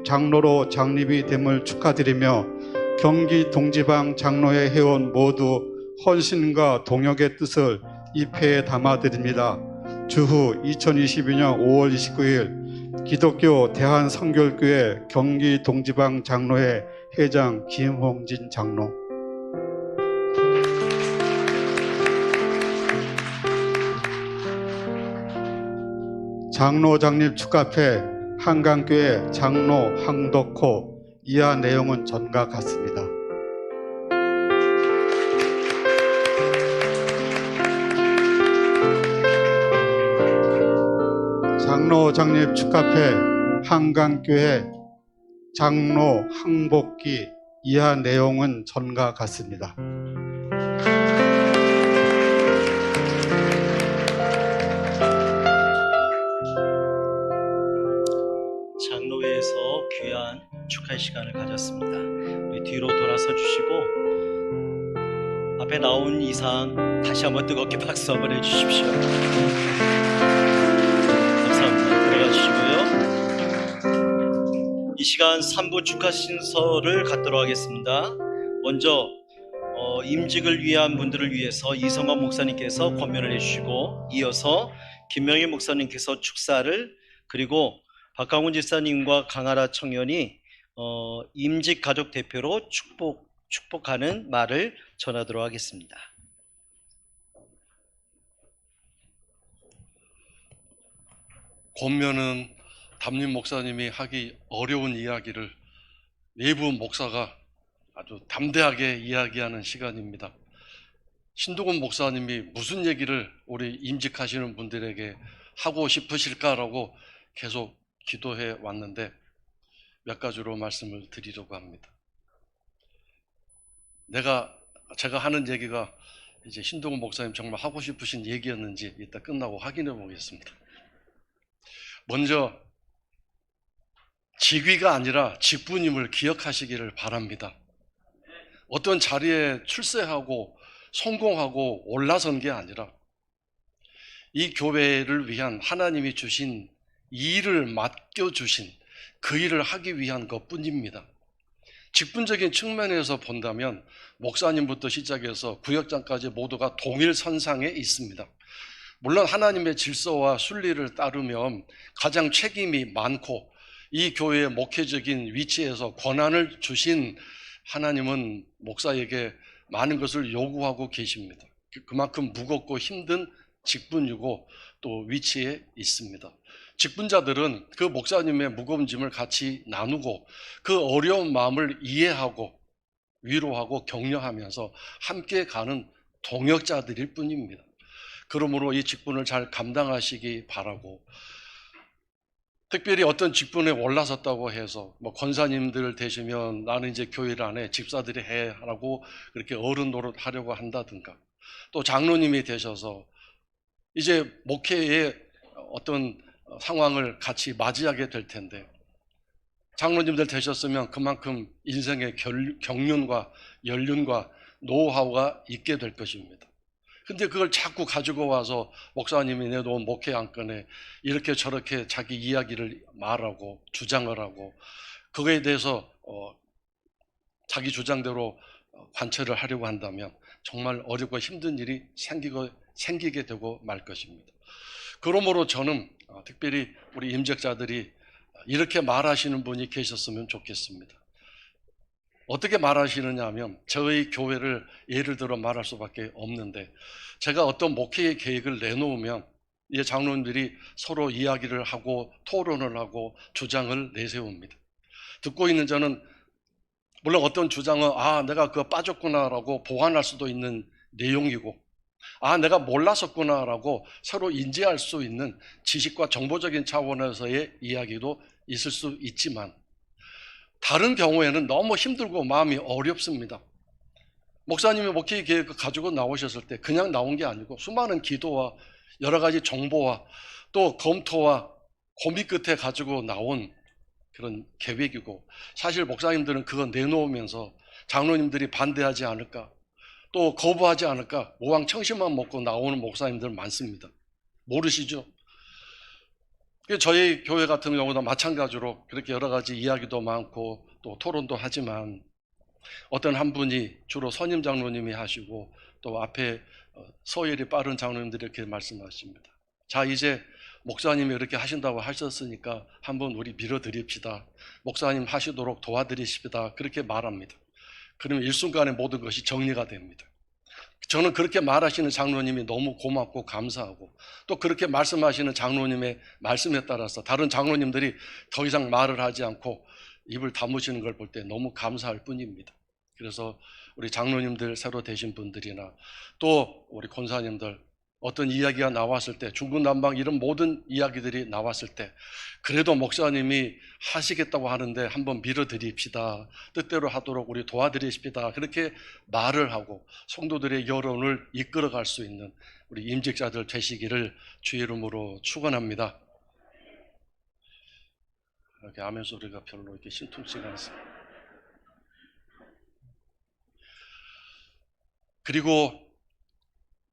장로로 장립이 됨을 축하드리며 경기 동지방 장로회 회원 모두 헌신과 동역의 뜻을 입회에 담아드립니다. 주후 2022년 5월 29일 기독교 대한성결교회 경기 동지방 장로회 회장 김홍진 장로. 장로 장립 축하패 한강교회 장로 황덕호, 이하 내용은 전과 같습니다. 장로 장립 축하패 한강교회 장로 항복기, 이하 내용은 전과 같습니다. 장로회에서 귀한 축하의 시간을 가졌습니다. 우리 뒤로 돌아서 주시고 앞에 나온 이상 다시 한번 뜨겁게 박수 한번 해주십시오. 감사합니다. 들어가 주시고요. 이 시간 3부 축하 신서를 갖도록 하겠습니다. 먼저 임직을 위한 분들을 위해서 이성환 목사님께서 권면을 해주시고, 이어서 김명희 목사님께서 축사를, 그리고 박강훈 집사님과 강하라 청년이 임직 가족 대표로 축복하는 말을 전하도록 하겠습니다. 권면은 담임 목사님이 하기 어려운 이야기를 내부 목사가 아주 담대하게 이야기하는 시간입니다. 신동훈 목사님이 무슨 얘기를 우리 임직하시는 분들에게 하고 싶으실까라고 계속 기도해 왔는데 몇 가지로 말씀을 드리려고 합니다. 제가 하는 얘기가 이제 신동훈 목사님 정말 하고 싶으신 얘기였는지 이따 끝나고 확인해 보겠습니다. 먼저 직위가 아니라 직분임을 기억하시기를 바랍니다. 어떤 자리에 출세하고 성공하고 올라선 게 아니라 이 교회를 위한 하나님이 주신 일을 맡겨주신 그 일을 하기 위한 것뿐입니다. 직분적인 측면에서 본다면 목사님부터 시작해서 구역장까지 모두가 동일선상에 있습니다. 물론 하나님의 질서와 순리를 따르면 가장 책임이 많고 이 교회의 목회적인 위치에서 권한을 주신 하나님은 목사에게 많은 것을 요구하고 계십니다. 그만큼 무겁고 힘든 직분이고 또 위치에 있습니다. 직분자들은 그 목사님의 무거운 짐을 같이 나누고 그 어려운 마음을 이해하고 위로하고 격려하면서 함께 가는 동역자들일 뿐입니다. 그러므로 이 직분을 잘 감당하시기 바라고, 특별히 어떤 직분에 올라섰다고 해서 뭐 권사님들 되시면 나는 이제 교회를 안 해, 집사들이 해 라고 그렇게 어른 노릇 하려고 한다든가, 또 장로님이 되셔서 이제 목회의 어떤 상황을 같이 맞이하게 될 텐데, 장로님들 되셨으면 그만큼 인생의 경륜과 연륜과 노하우가 있게 될 것입니다. 근데 그걸 자꾸 가지고 와서 목사님이 내놓은 목회 안건에 이렇게 저렇게 자기 이야기를 말하고 주장을 하고 그거에 대해서 자기 주장대로 관철을 하려고 한다면 정말 어렵고 힘든 일이 생기게 되고 말 것입니다. 그러므로 저는 특별히 우리 임직자들이 이렇게 말하시는 분이 계셨으면 좋겠습니다. 어떻게 말하시느냐 하면, 저희 교회를 예를 들어 말할 수밖에 없는데, 제가 어떤 목회의 계획을 내놓으면 이 장로님들이 서로 이야기를 하고 토론을 하고 주장을 내세웁니다. 듣고 있는 저는 물론 어떤 주장은 내가 그거 빠졌구나라고 보완할 수도 있는 내용이고, 내가 몰랐었구나라고 서로 인지할 수 있는 지식과 정보적인 차원에서의 이야기도 있을 수 있지만, 다른 경우에는 너무 힘들고 마음이 어렵습니다. 목사님이 목회 계획을 가지고 나오셨을 때 그냥 나온 게 아니고 수많은 기도와 여러 가지 정보와 또 검토와 고민 끝에 가지고 나온 그런 계획이고, 사실 목사님들은 그거 내놓으면서 장로님들이 반대하지 않을까, 또 거부하지 않을까 모왕청심만 먹고 나오는 목사님들 많습니다. 모르시죠? 저희 교회 같은 경우도 마찬가지로 그렇게 여러 가지 이야기도 많고 또 토론도 하지만, 어떤 한 분이 주로 선임 장로님이 하시고 또 앞에 서열이 빠른 장로님들이 이렇게 말씀하십니다. 자, 이제 목사님이 이렇게 하신다고 하셨으니까 한번 우리 밀어드립시다. 목사님 하시도록 도와드리십시다. 그렇게 말합니다. 그러면 일순간에 모든 것이 정리가 됩니다. 저는 그렇게 말하시는 장로님이 너무 고맙고 감사하고, 또 그렇게 말씀하시는 장로님의 말씀에 따라서 다른 장로님들이 더 이상 말을 하지 않고 입을 다무시는 걸 볼 때 너무 감사할 뿐입니다. 그래서 우리 장로님들 새로 되신 분들이나 또 우리 권사님들, 어떤 이야기가 나왔을 때, 중구난방 이런 모든 이야기들이 나왔을 때 그래도 목사님이 하시겠다고 하는데 한번 밀어드립시다, 뜻대로 하도록 우리 도와드리십시다, 그렇게 말을 하고 성도들의 여론을 이끌어갈 수 있는 우리 임직자들 되시기를 주의 이름으로 축원합니다. 이렇게 아멘 소리가 별로 이렇게 신통치가 않습니다. 그리고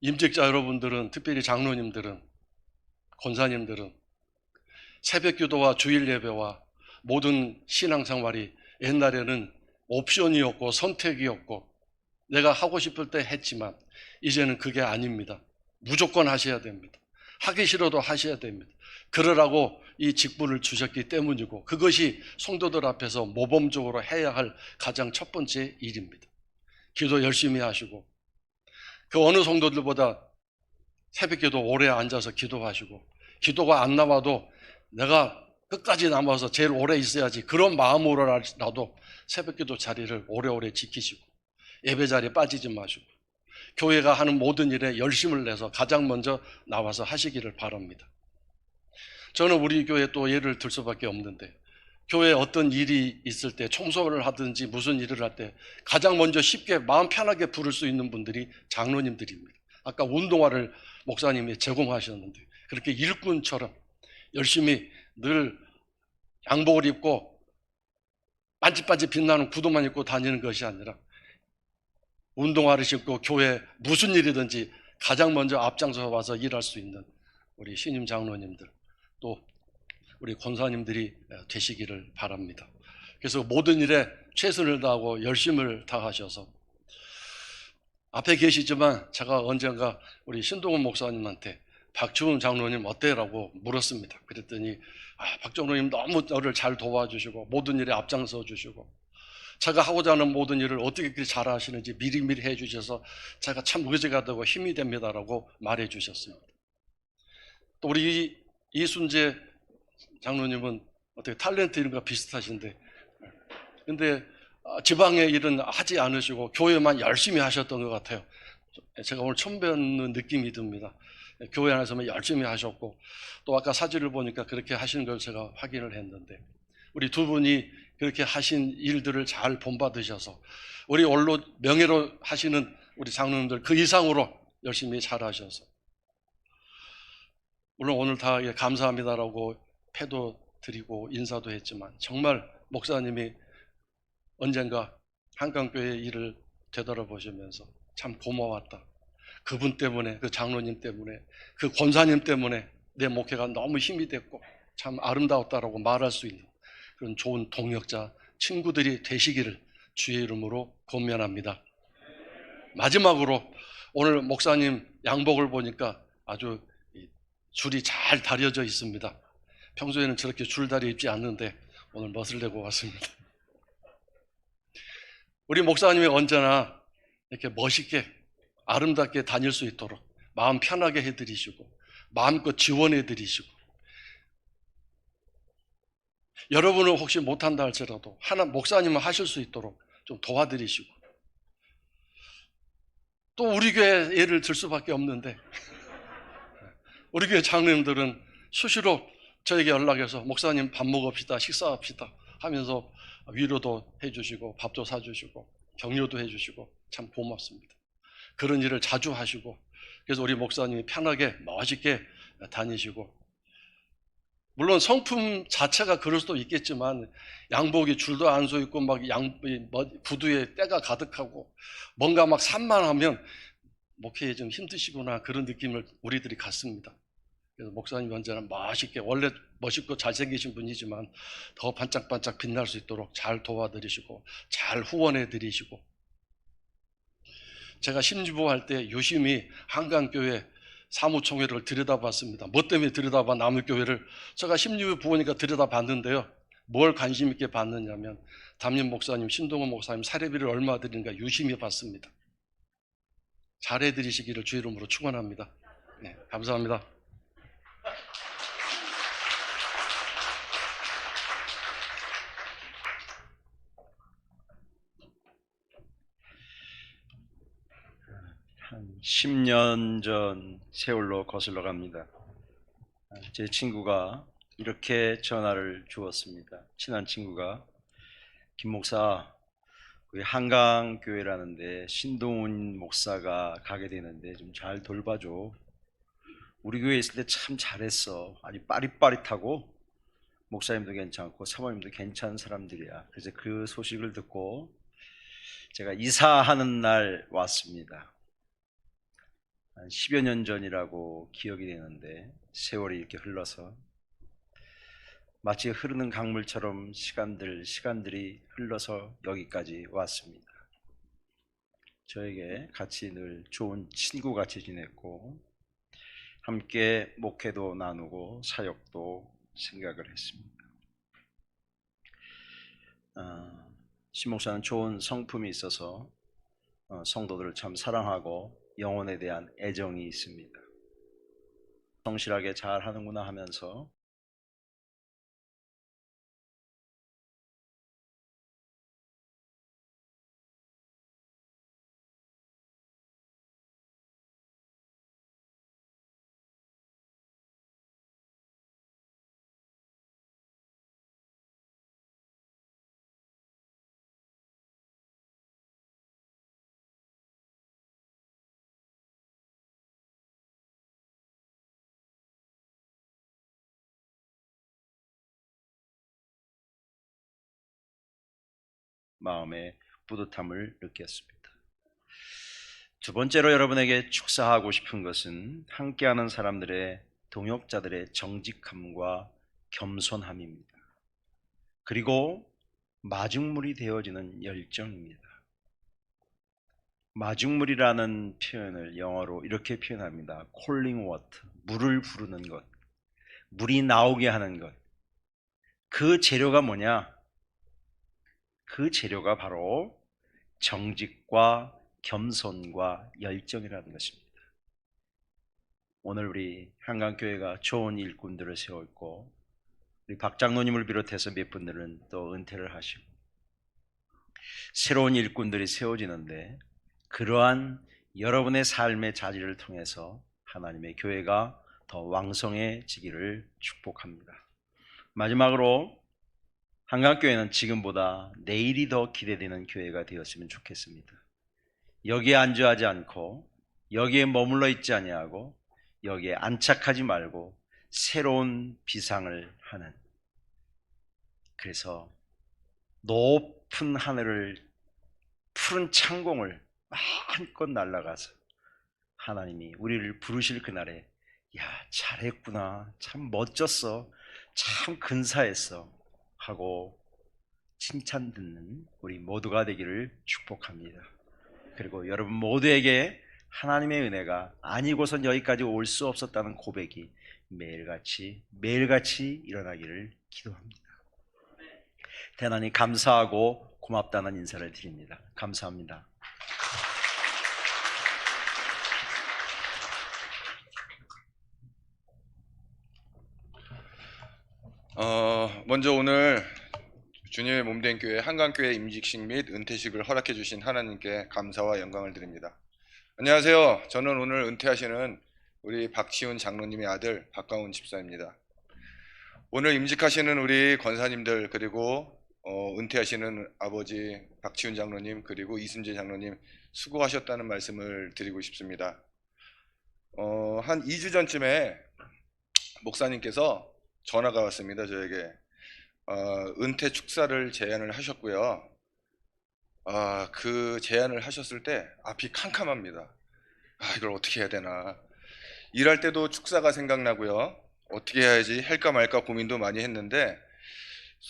임직자 여러분들은, 특별히 장로님들은, 권사님들은 새벽 기도와 주일 예배와 모든 신앙생활이 옛날에는 옵션이었고 선택이었고 내가 하고 싶을 때 했지만, 이제는 그게 아닙니다. 무조건 하셔야 됩니다. 하기 싫어도 하셔야 됩니다. 그러라고 이 직분을 주셨기 때문이고, 그것이 성도들 앞에서 모범적으로 해야 할 가장 첫 번째 일입니다. 기도 열심히 하시고, 그 어느 성도들보다 새벽기도 오래 앉아서 기도하시고, 기도가 안 나와도 내가 끝까지 남아서 제일 오래 있어야지, 그런 마음으로라도 새벽기도 자리를 오래오래 지키시고, 예배 자리에 빠지지 마시고, 교회가 하는 모든 일에 열심을 내서 가장 먼저 나와서 하시기를 바랍니다. 저는 우리 교회 또 예를 들 수밖에 없는데, 교회에 어떤 일이 있을 때, 청소를 하든지 무슨 일을 할 때 가장 먼저 쉽게 마음 편하게 부를 수 있는 분들이 장로님들입니다. 아까 운동화를 목사님이 제공하셨는데, 그렇게 일꾼처럼 열심히 늘 양복을 입고 반짝반짝 빛나는 구두만 입고 다니는 것이 아니라, 운동화를 신고 교회 무슨 일이든지 가장 먼저 앞장서 와서 일할 수 있는 우리 신임 장로님들, 또 우리 권사님들이 되시기를 바랍니다. 그래서 모든 일에 최선을 다하고 열심을 다하셔서, 앞에 계시지만 제가 언젠가 우리 신동훈 목사님한테 박주훈 장로님 어때라고 물었습니다. 그랬더니 박 장로님 너무 저를 잘 도와주시고 모든 일에 앞장서 주시고, 제가 하고자 하는 모든 일을 어떻게 그렇게 잘 하시는지 미리미리 해주셔서 제가 참 의지가 되고 힘이 됩니다라고 말해 주셨습니다. 또 우리 이순재 장로님은 어떻게 탤런트 이런 거 비슷하신데, 근데 지방의 일은 하지 않으시고 교회만 열심히 하셨던 것 같아요. 제가 오늘 처음 뵙는 느낌이 듭니다. 교회 안에서만 열심히 하셨고 또 아까 사진을 보니까 그렇게 하시는 걸 제가 확인을 했는데 우리 두 분이 그렇게 하신 일들을 잘 본받으셔서 우리 언론 명예로 하시는 우리 장로님들 그 이상으로 열심히 잘 하셔서 물론 오늘 다 감사합니다라고 패도 드리고 인사도 했지만 정말 목사님이 언젠가 한강교회 일을 되돌아보시면서 참 고마웠다. 그분 때문에, 그 장로님 때문에, 그 권사님 때문에 내 목회가 너무 힘이 됐고 참 아름다웠다라고 말할 수 있는 그런 좋은 동역자, 친구들이 되시기를 주의 이름으로 권면합니다. 마지막으로 오늘 목사님 양복을 보니까 아주 줄이 잘 다려져 있습니다. 평소에는 저렇게 줄다리 입지 않는데 오늘 멋을 내고 왔습니다. 우리 목사님이 언제나 이렇게 멋있게 아름답게 다닐 수 있도록 마음 편하게 해드리시고 마음껏 지원해드리시고 여러분은 혹시 못한다 할지라도 하나 목사님은 하실 수 있도록 좀 도와드리시고 또 우리 교회 예를 들 수밖에 없는데 우리 교회 장로님들은 수시로 저에게 연락해서 목사님 밥 먹읍시다 식사합시다 하면서 위로도 해주시고 밥도 사주시고 격려도 해주시고 참 고맙습니다. 그런 일을 자주 하시고 그래서 우리 목사님이 편하게 멋있게 다니시고 물론 성품 자체가 그럴 수도 있겠지만 양복이 줄도 안 서 있고 막 구두에 때가 가득하고 뭔가 막 산만하면 목회에 좀 힘드시구나 그런 느낌을 우리들이 갖습니다. 그래서 목사님이 언제나 멋있게 원래 멋있고 잘생기신 분이지만 더 반짝반짝 빛날 수 있도록 잘 도와드리시고 잘 후원해 드리시고 제가 심지부 할 때 유심히 한강교회 사무총회를 들여다봤습니다. 뭐 때문에 들여다봐 남울교회를 제가 심지부 부원이니까 들여다봤는데요. 뭘 관심 있게 봤느냐면 담임 목사님 신동훈 목사님 사례비를 얼마 드리는가 유심히 봤습니다. 잘해 드리시기를 주의 이름으로 축원합니다. 네, 감사합니다. 한 10년 전 세월로 거슬러 갑니다. 제 친구가 이렇게 전화를 주었습니다. 친한 친구가 김 목사 우리 한강교회라는데 신동훈 목사가 가게 되는데 좀 잘 돌봐줘. 우리 교회에 있을 때 참 잘했어. 아주 빠릿빠릿하고 목사님도 괜찮고 사모님도 괜찮은 사람들이야. 그래서 그 소식을 듣고 제가 이사하는 날 왔습니다. 한 10여 년 전이라고 기억이 되는데 세월이 이렇게 흘러서 마치 흐르는 강물처럼 시간들이 흘러서 여기까지 왔습니다. 저에게 같이 늘 좋은 친구같이 지냈고 함께 목회도 나누고 사역도 생각을 했습니다. 신 목사는 좋은 성품이 있어서 성도들을 참 사랑하고 영혼에 대한 애정이 있습니다. 성실하게 잘 하는구나 하면서 마음의 뿌듯함을 느꼈습니다. 두 번째로 여러분에게 축사하고 싶은 것은 함께하는 사람들의 동역자들의 정직함과 겸손함입니다. 그리고 마중물이 되어지는 열정입니다. 마중물이라는 표현을 영어로 이렇게 표현합니다. calling water, 물을 부르는 것, 물이 나오게 하는 것. 그 재료가 뭐냐? 그 재료가 바로 정직과 겸손과 열정이라는 것입니다. 오늘 우리 한강교회가 좋은 일꾼들을 세웠고 우리 박 장로님을 비롯해서 몇 분들은 또 은퇴를 하시고 새로운 일꾼들이 세워지는데 그러한 여러분의 삶의 자질을 통해서 하나님의 교회가 더 왕성해지기를 축복합니다. 마지막으로 한강교회는 지금보다 내일이 더 기대되는 교회가 되었으면 좋겠습니다. 여기에 안주하지 않고 여기에 머물러 있지 아니하고 여기에 안착하지 말고 새로운 비상을 하는, 그래서 높은 하늘을, 푸른 창공을 마음껏 날아가서 하나님이 우리를 부르실 그날에 야, 잘했구나, 참 멋졌어, 참 근사했어 하고 칭찬 듣는 우리 모두가 되기를 축복합니다. 그리고 여러분 모두에게 하나님의 은혜가 아니고선 여기까지 올 수 없었다는 고백이 매일같이 일어나기를 기도합니다. 대단히 감사하고 고맙다는 인사를 드립니다. 감사합니다. 먼저 오늘 주님의 몸된 교회 한강교회 임직식 및 은퇴식을 허락해 주신 하나님께 감사와 영광을 드립니다. 안녕하세요. 저는 오늘 은퇴하시는 우리 박치훈 장로님의 아들 박가훈 집사입니다. 오늘 임직하시는 우리 권사님들, 그리고 은퇴하시는 아버지 박치훈 장로님, 그리고 이순재 장로님 수고하셨다는 말씀을 드리고 싶습니다. 한 2주 전쯤에 목사님께서 전화가 왔습니다. 저에게 은퇴 축사를 제안을 하셨고요. 그 제안을 하셨을 때 앞이 캄캄합니다. 이걸 어떻게 해야 되나. 일할 때도 축사가 생각나고요. 어떻게 해야지 할까 말까 고민도 많이 했는데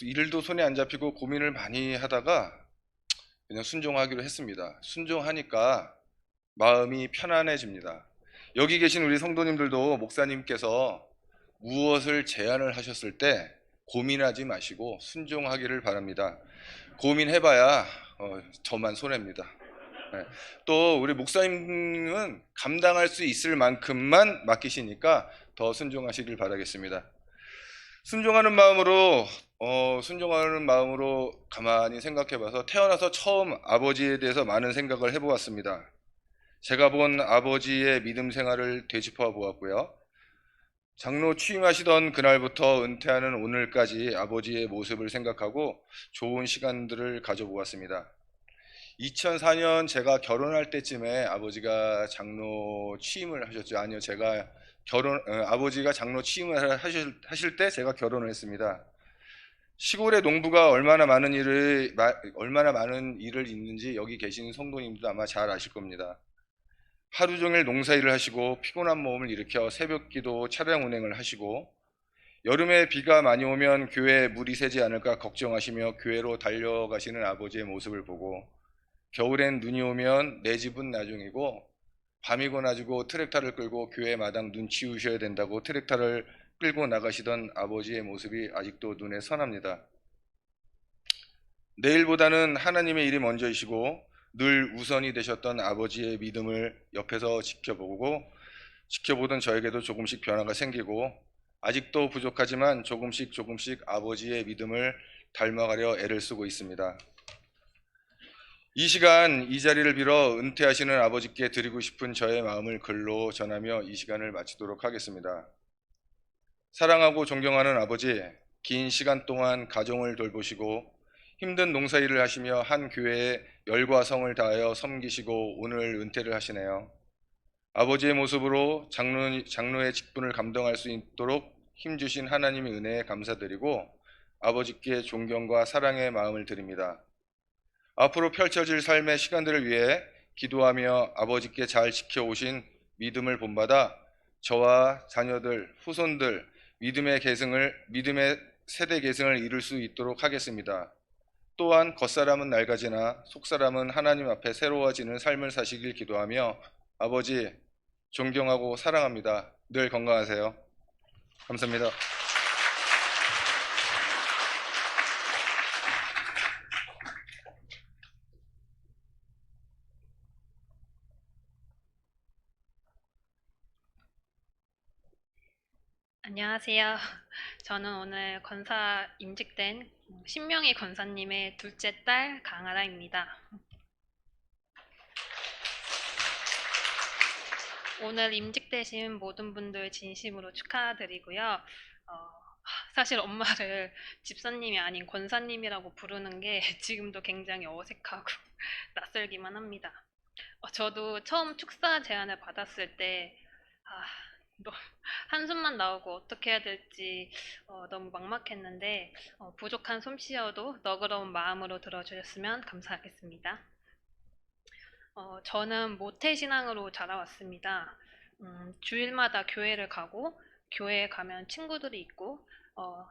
일도 손에 안 잡히고 고민을 많이 하다가 그냥 순종하기로 했습니다. 순종하니까 마음이 편안해집니다. 여기 계신 우리 성도님들도 목사님께서 무엇을 제안을 하셨을 때 고민하지 마시고 순종하기를 바랍니다. 고민해봐야 저만 손해입니다. 네. 또 우리 목사님은 감당할 수 있을 만큼만 맡기시니까 더 순종하시길 바라겠습니다. 순종하는 마음으로 가만히 생각해봐서 태어나서 처음 아버지에 대해서 많은 생각을 해보았습니다. 제가 본 아버지의 믿음 생활을 되짚어 보았고요. 장로 취임하시던 그날부터 은퇴하는 오늘까지 아버지의 모습을 생각하고 좋은 시간들을 가져보았습니다. 2004년 제가 결혼할 때쯤에 아버지가 장로 취임을 하셨죠. 아니요, 아버지가 장로 취임을 하실 때 제가 결혼을 했습니다. 시골의 농부가 얼마나 많은 일을 있는지 여기 계신 성도님도 아마 잘 아실 겁니다. 하루 종일 농사일을 하시고 피곤한 몸을 일으켜 새벽기도 차량 운행을 하시고, 여름에 비가 많이 오면 교회에 물이 새지 않을까 걱정하시며 교회로 달려가시는 아버지의 모습을 보고, 겨울엔 눈이 오면 내 집은 나중이고 밤이고 낮이고 트랙터를 끌고 교회 마당 눈 치우셔야 된다고 트랙터를 끌고 나가시던 아버지의 모습이 아직도 눈에 선합니다. 내일보다는 하나님의 일이 먼저이시고 늘 우선이 되셨던 아버지의 믿음을 옆에서 지켜보던 저에게도 조금씩 변화가 생기고, 아직도 부족하지만 조금씩 아버지의 믿음을 닮아가려 애를 쓰고 있습니다. 이 시간 이 자리를 빌어 은퇴하시는 아버지께 드리고 싶은 저의 마음을 글로 전하며 이 시간을 마치도록 하겠습니다. 사랑하고 존경하는 아버지, 긴 시간 동안 가정을 돌보시고 힘든 농사일을 하시며 한 교회에 열과 성을 다하여 섬기시고 오늘 은퇴를 하시네요. 아버지의 모습으로 장로의 직분을 감당할 수 있도록 힘주신 하나님의 은혜에 감사드리고 아버지께 존경과 사랑의 마음을 드립니다. 앞으로 펼쳐질 삶의 시간들을 위해 기도하며 아버지께 잘 지켜오신 믿음을 본받아 저와 자녀들, 후손들 믿음의 세대 계승을 이룰 수 있도록 하겠습니다. 또한 겉사람은 낡아지나 속사람은 하나님 앞에 새로워지는 삶을 사시길 기도하며 아버지 존경하고 사랑합니다. 늘 건강하세요. 감사합니다. 안녕하세요. 저는 오늘 권사 임직된 신명희 권사님의 둘째 딸 강아라입니다. 오늘 임직되신 모든 분들 진심으로 축하드리고요. 사실 엄마를 집사님이 아닌 권사님이라고 부르는 게 지금도 굉장히 어색하고 낯설기만 합니다. 저도 처음 축사 제안을 받았을 때 한숨만 나오고 어떻게 해야 될지 너무 막막했는데 부족한 솜씨여도 너그러운 마음으로 들어주셨으면 감사하겠습니다. 저는 모태신앙으로 자라왔습니다. 주일마다 교회를 가고 교회에 가면 친구들이 있고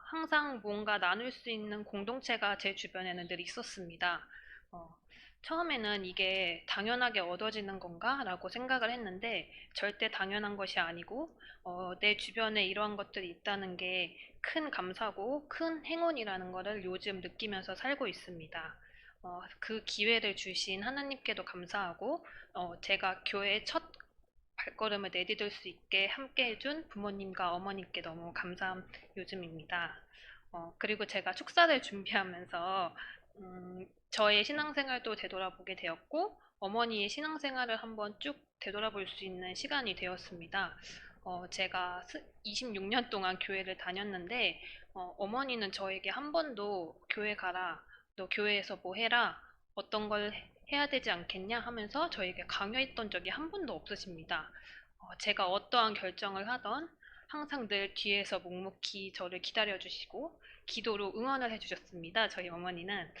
항상 뭔가 나눌 수 있는 공동체가 제 주변에는 늘 있었습니다. 처음에는 이게 당연하게 얻어지는 건가? 라고 생각을 했는데 절대 당연한 것이 아니고 내 주변에 이러한 것들이 있다는 게 큰 감사고 큰 행운이라는 것을 요즘 느끼면서 살고 있습니다. 그 기회를 주신 하나님께도 감사하고 제가 교회에 첫 발걸음을 내디딜 수 있게 함께 해준 부모님과 어머님께 너무 감사한 요즘입니다. 그리고 제가 축사를 준비하면서 저의 신앙생활도 되돌아보게 되었고 어머니의 신앙생활을 한번 쭉 되돌아볼 수 있는 시간이 되었습니다. 제가 26년 동안 교회를 다녔는데 어머니는 저에게 한 번도 교회 가라, 너 교회에서 뭐 해라, 어떤 걸 해야 되지 않겠냐 하면서 저에게 강요했던 적이 한 번도 없으십니다. 제가 어떠한 결정을 하던 항상 늘 뒤에서 묵묵히 저를 기다려주시고 기도로 응원을 해주셨습니다. 저희 어머니는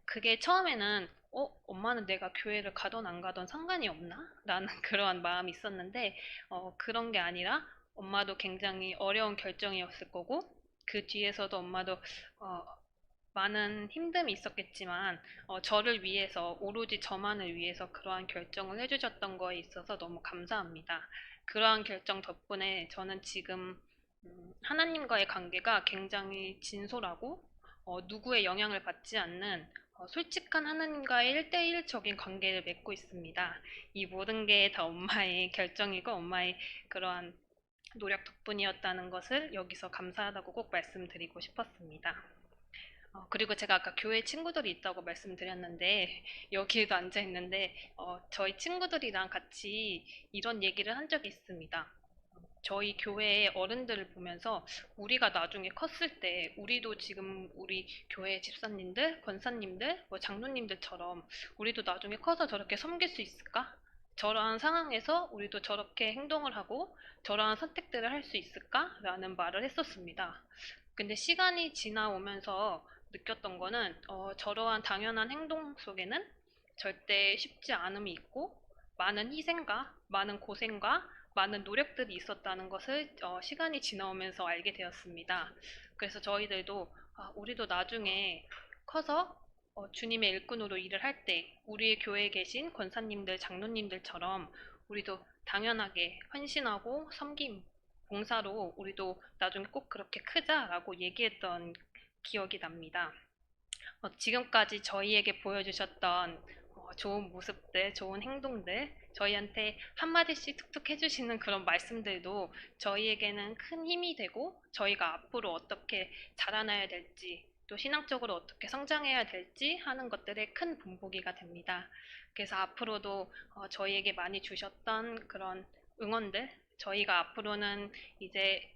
그게 처음에는 엄마는 내가 교회를 가던 안 가던 상관이 없나? 라는 그러한 마음이 있었는데 그런 게 아니라 엄마도 굉장히 어려운 결정이었을 거고 그 뒤에서도 엄마도 많은 힘듦이 있었겠지만 저를 위해서 오로지 저만을 위해서 그러한 결정을 해주셨던 거에 있어서 너무 감사합니다. 그러한 결정 덕분에 저는 지금 하나님과의 관계가 굉장히 진솔하고 누구의 영향을 받지 않는 솔직한 하나님과의 1대1적인 관계를 맺고 있습니다. 이 모든 게 다 엄마의 결정이고 엄마의 그러한 노력 덕분이었다는 것을 여기서 감사하다고 꼭 말씀드리고 싶었습니다. 그리고 제가 아까 교회 친구들이 있다고 말씀드렸는데 여기에도 앉아 있는데 저희 친구들이랑 같이 이런 얘기를 한 적이 있습니다. 저희 교회의 어른들을 보면서 우리가 나중에 컸을 때 우리도 지금 우리 교회 집사님들, 권사님들, 뭐 장로님들처럼 우리도 나중에 커서 저렇게 섬길 수 있을까? 저러한 상황에서 우리도 저렇게 행동을 하고 저러한 선택들을 할 수 있을까? 라는 말을 했었습니다. 근데 시간이 지나오면서 느꼈던 거는 저러한 당연한 행동 속에는 절대 쉽지 않음이 있고 많은 희생과 많은 고생과 많은 노력들이 있었다는 것을 시간이 지나오면서 알게 되었습니다. 그래서 저희들도 우리도 나중에 커서 주님의 일꾼으로 일을 할 때 우리의 교회에 계신 권사님들, 장로님들처럼 우리도 당연하게 헌신하고 섬김, 봉사로 우리도 나중에 꼭 그렇게 크자라고 얘기했던 기억이 납니다. 지금까지 저희에게 보여주셨던 좋은 모습들, 좋은 행동들, 저희한테 한마디씩 툭툭 해주시는 그런 말씀들도 저희에게는 큰 힘이 되고 저희가 앞으로 어떻게 자라나야 될지 또 신앙적으로 어떻게 성장해야 될지 하는 것들의 큰 본보기가 됩니다. 그래서 앞으로도 저희에게 많이 주셨던 그런 응원들, 저희가 앞으로는 이제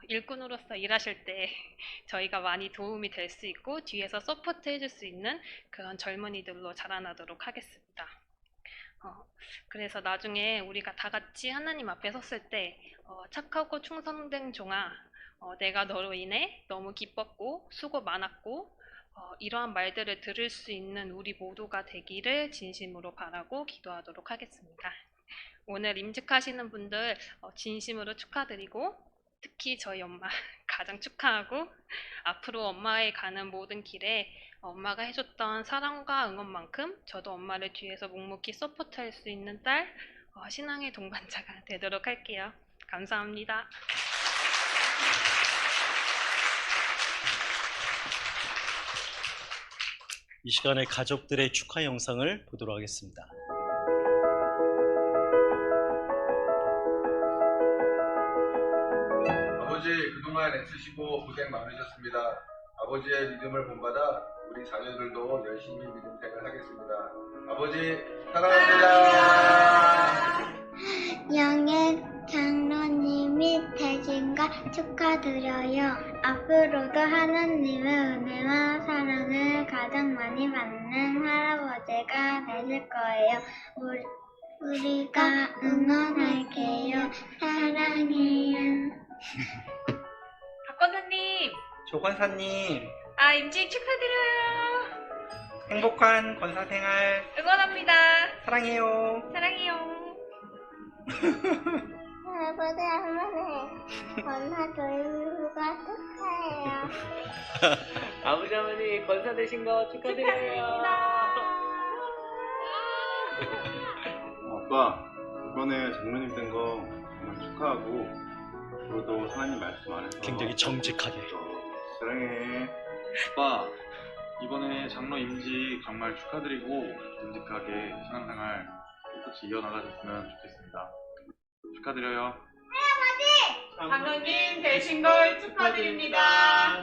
일꾼으로서 일하실 때 저희가 많이 도움이 될 수 있고 뒤에서 서포트 해줄 수 있는 그런 젊은이들로 자라나도록 하겠습니다. 그래서 나중에 우리가 다 같이 하나님 앞에 섰을 때 착하고 충성된 종아, 내가 너로 인해 너무 기뻤고 수고 많았고 이러한 말들을 들을 수 있는 우리 모두가 되기를 진심으로 바라고 기도하도록 하겠습니다. 오늘 임직하시는 분들 진심으로 축하드리고 특히 저희 엄마 가장 축하하고 앞으로 엄마의 가는 모든 길에 엄마가 해줬던 사랑과 응원만큼 저도 엄마를 뒤에서 묵묵히 서포트할 수 있는 딸, 신앙의 동반자가 되도록 할게요. 감사합니다. 이 시간에 가족들의 축하 영상을 보도록 하겠습니다. 아버지 그동안 애쓰시고 고생 많으셨습니다. 아버지의 믿음을 본받아 우리 자녀들도 열심히 믿음 생활하겠습니다. 아버지 사랑합니다. 축하드려요. 앞으로도 하나님의 은혜와 사랑을 가장 많이 받는 할아버지가 되실 거예요. 우리가 응원할게요. 사랑해요. 박권사님, 조권사님, 임직 축하드려요. 행복한 권사생활 응원합니다. 사랑해요. 사랑해요. 할아버지 할머니 권사 교육가 축하해요. 아버지 어머니 권사 되신 거 축하드려요. 아빠, 이번에 장로님 된 거 정말 축하하고 앞으로도 하나님 말씀 안에서 굉장히 정직하게. 사랑해. 아빠, 이번에 장로 임직 정말 축하드리고 임직하게 신앙생활 끝까지 이어나가셨으면 좋겠습니다. 축하드려요. 장로님 되신 걸 축하드립니다.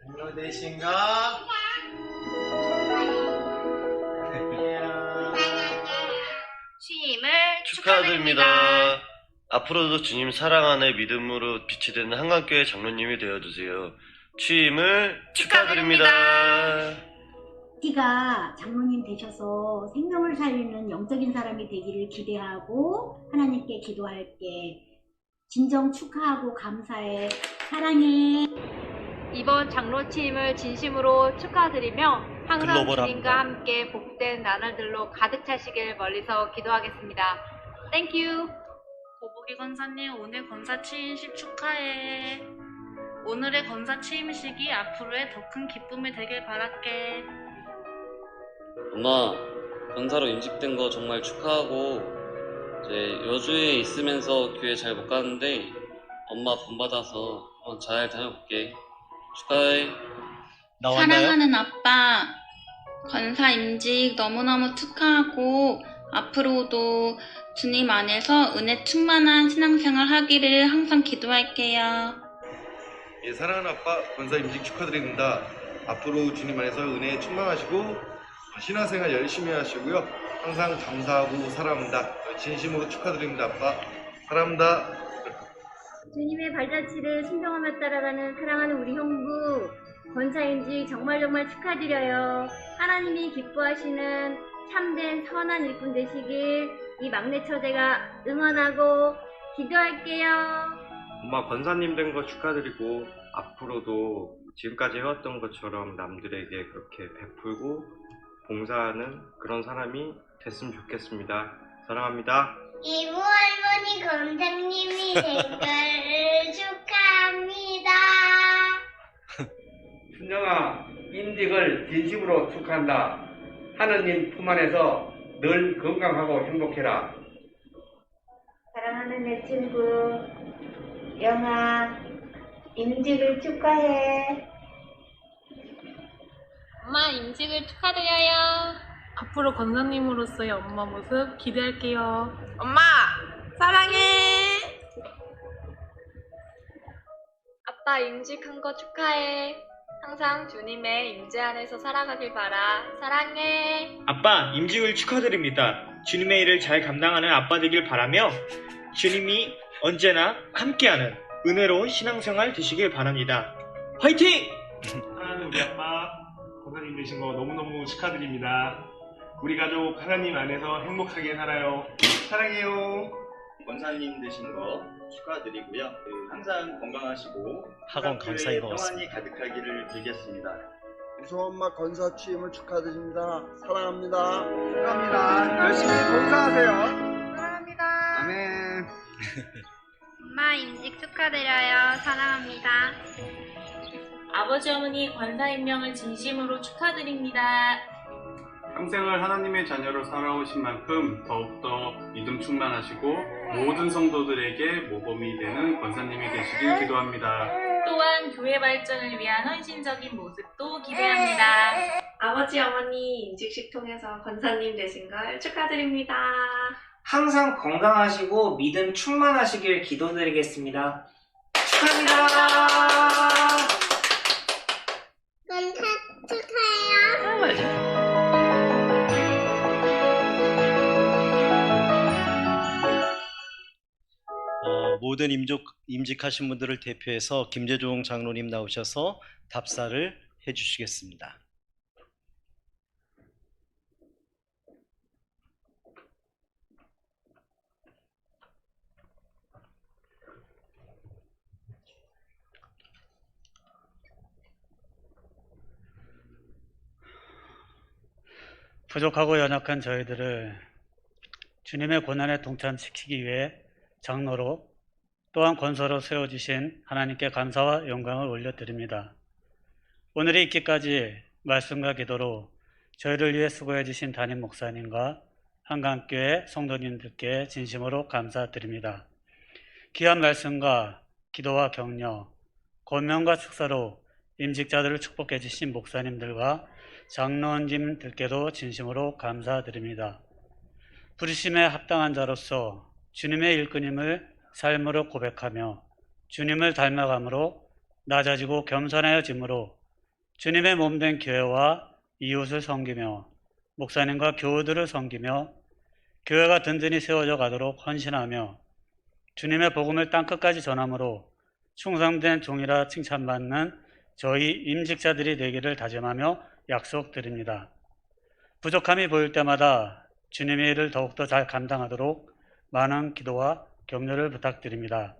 장로 되신 거 취임을 축하드립니다. 앞으로도 주님 사랑 안에 믿음으로 빛이 되는 한강교회 장로님이 되어주세요. 취임을 축하드립니다. 티가 장로님 되셔서 생명을 살리는 영적인 사람이 되기를 기대하고 하나님께 기도할게. 진정 축하하고 감사해. 사랑해. 이번 장로 취임을 진심으로 축하드리며 항상 글로벌합니다. 주님과 함께 복된 나날들로 가득 차시길 멀리서 기도하겠습니다. 땡큐. 고복이 권사님, 오늘 권사 취임식 축하해. 오늘의 권사 취임식이 앞으로의 더 큰 기쁨이 되길 바랄게. 엄마, 권사로 임직된 거 정말 축하하고 이제 여주에 있으면서 교회 잘 못 가는데 엄마 본받아서 한번 잘 다녀볼게. 축하해. 사랑하는 아빠, 권사 임직 너무너무 축하하고 앞으로도 주님 안에서 은혜 충만한 신앙생활 하기를 항상 기도할게요. 예, 사랑하는 아빠, 권사 임직 축하드립니다. 앞으로 주님 안에서 은혜에 충만하시고 신앙생활 열심히 하시고요. 항상 감사하고 사랑합니다. 진심으로 축하드립니다, 아빠. 사랑합니다. 주님의 발자취를 순종하며 따라가는 사랑하는 우리 형부 권사임직 정말 축하드려요. 하나님이 기뻐하시는 참된 선한 일꾼 되시길 이 막내 처제가 응원하고 기도할게요. 엄마 권사님 된 거 축하드리고 앞으로도 지금까지 해왔던 것처럼 남들에게 그렇게 베풀고 봉사하는 그런 사람이 됐으면 좋겠습니다. 사랑합니다. 이모 할머니 권장님이 된 걸 축하합니다. 순영아, 임직을 진심으로 축하한다. 하느님 품 안에서 늘 건강하고 행복해라. 사랑하는 내 친구 영아, 임직을 축하해. 엄마 임직을 축하드려요. 앞으로 권사님으로서의 엄마 모습 기대할게요. 엄마, 사랑해. 아빠 임직한 거 축하해. 항상 주님의 임재 안에서 살아가길 바라. 사랑해. 아빠 임직을 축하드립니다. 주님의 일을 잘 감당하는 아빠 되길 바라며 주님이 언제나 함께하는 은혜로운 신앙생활 되시길 바랍니다. 화이팅! 사랑하는 우리 아빠 권사님 되신 거 너무너무 축하드립니다. 우리 가족 하나님 안에서 행복하게 살아요. 사랑해요. 권사님 되신 거 축하드리고요. 항상 건강하시고 학원 강사인 것 평안이 가득하기를 빌겠습니다. 우선 엄마 권사 취임을 축하드립니다. 사랑합니다. 축하합니다. 열심히 봉사하세요. 사랑합니다. 아멘. 엄마 임직 축하드려요. 사랑합니다. 아버지 어머니 권사 임명을 진심으로 축하드립니다. 평생을 하나님의 자녀로 살아오신 만큼 더욱더 믿음 충만하시고 모든 성도들에게 모범이 되는 권사님이 되시길 기도합니다. 또한 교회 발전을 위한 헌신적인 모습도 기대합니다. 아버지 어머니 임직식 통해서 권사님 되신 걸 축하드립니다. 항상 건강하시고 믿음 충만하시길 기도드리겠습니다. 축하합니다. 권사 축하해요. 모든 임직하신 분들을 대표해서 김재종 장로님 나오셔서 답사를 해주시겠습니다. 부족하고 연약한 저희들을 주님의 고난에 동참시키기 위해 장로로 또한 권사로 세워주신 하나님께 감사와 영광을 올려드립니다. 오늘이 있기까지 말씀과 기도로 저희를 위해 수고해 주신 담임 목사님과 한강교회 성도님들께 진심으로 감사드립니다. 귀한 말씀과 기도와 격려, 권면과 축사로 임직자들을 축복해 주신 목사님들과 장로님들께도 진심으로 감사드립니다. 부르심에 합당한 자로서 주님의 일꾼임을 삶으로 고백하며 주님을 닮아감으로 낮아지고 겸손하여짐으로 주님의 몸된 교회와 이웃을 섬기며 목사님과 교우들을 섬기며 교회가 든든히 세워져 가도록 헌신하며 주님의 복음을 땅끝까지 전함으로 충성된 종이라 칭찬받는 저희 임직자들이 되기를 다짐하며 약속드립니다. 부족함이 보일 때마다 주님의 일을 더욱더 잘 감당하도록 많은 기도와 격려를 부탁드립니다.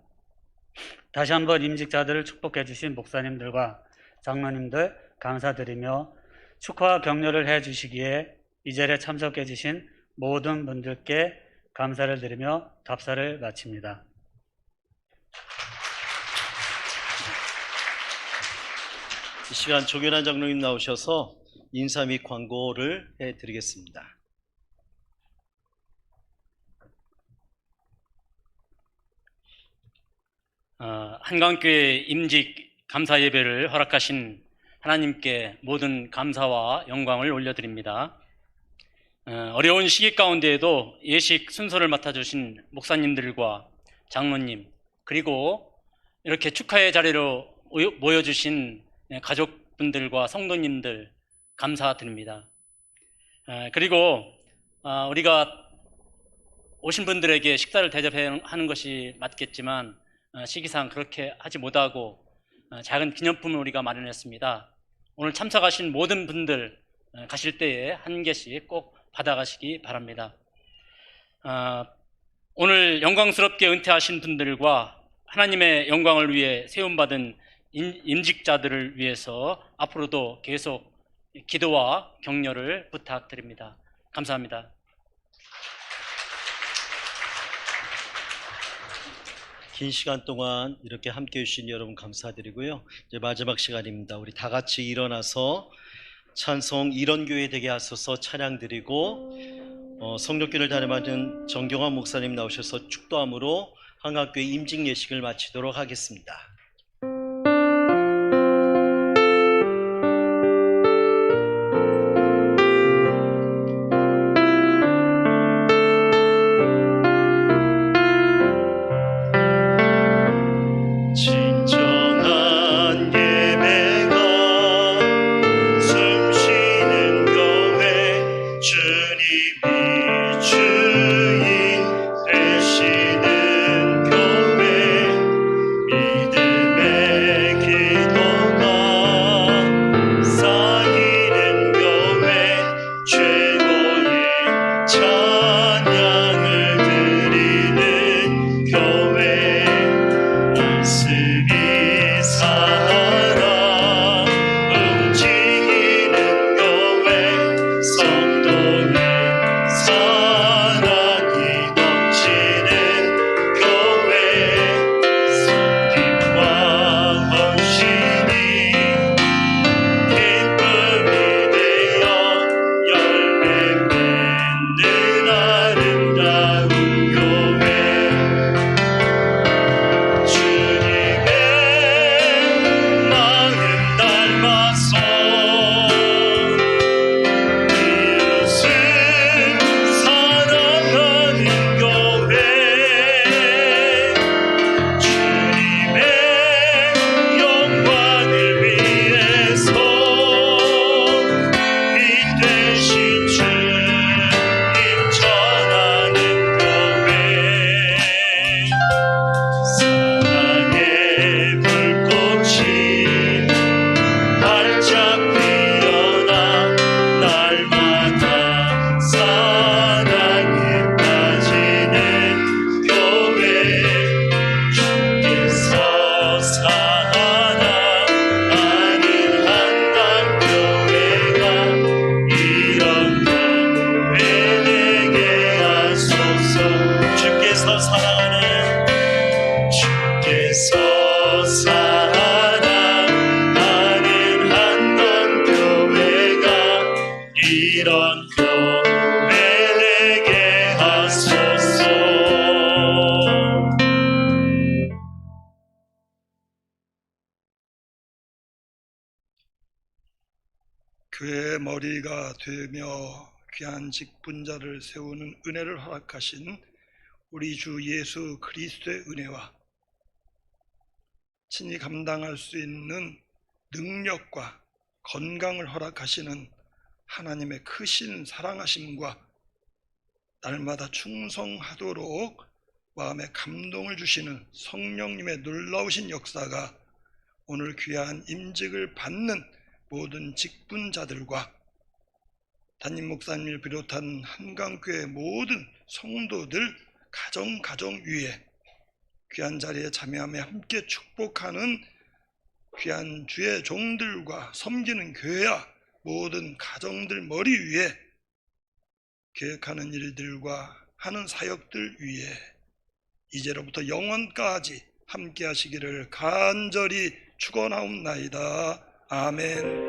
다시 한번 임직자들을 축복해 주신 목사님들과 장로님들 감사드리며 축하와 격려를 해 주시기에 이 자리에 참석해 주신 모든 분들께 감사를 드리며 답사를 마칩니다. 이 시간 조균환 장로님 나오셔서 인사 및 광고를 해드리겠습니다. 한강교회 임직 감사 예배를 허락하신 하나님께 모든 감사와 영광을 올려드립니다. 어려운 시기 가운데에도 예식 순서를 맡아주신 목사님들과 장로님, 그리고 이렇게 축하의 자리로 모여주신 가족분들과 성도님들 감사드립니다. 그리고 우리가 오신 분들에게 식사를 대접하는 것이 맞겠지만 시기상 그렇게 하지 못하고 작은 기념품을 우리가 마련했습니다. 오늘 참석하신 모든 분들 가실 때에 한 개씩 꼭 받아가시기 바랍니다. 오늘 영광스럽게 은퇴하신 분들과 하나님의 영광을 위해 세움받은 임직자들을 위해서 앞으로도 계속 기도와 격려를 부탁드립니다. 감사합니다. 긴 시간 동안 이렇게 함께해 주신 여러분 감사드리고요. 이제 마지막 시간입니다. 우리 다 같이 일어나서 찬송 이런 교회 되게 하소서 찬양 드리고 성령교를 담임하는 정경환 목사님 나오셔서 축도함으로 한강교회 임직 예식을 마치도록 하겠습니다. 진정한 예배가 숨쉬는 교회 주님이 주인 되시는 교회 믿음 이런 교회 되게 하소서. 교회의 머리가 되며 귀한 직분자를 세우는 은혜를 허락하신 우리 주 예수 그리스도의 은혜와 친히 감당할 수 있는 능력과 건강을 허락하시는 하나님의 크신 사랑하심과 날마다 충성하도록 마음에 감동을 주시는 성령님의 놀라우신 역사가 오늘 귀한 임직을 받는 모든 직분자들과 담임 목사님을 비롯한 한강교회 모든 성도들 가정 위에 귀한 자리에 참여하며 함께 축복하는 귀한 주의 종들과 섬기는 교회와 모든 가정들 머리 위에 계획하는 일들과 하는 사역들 위에 이제로부터 영원까지 함께 하시기를 간절히 축원하옵나이다. 아멘.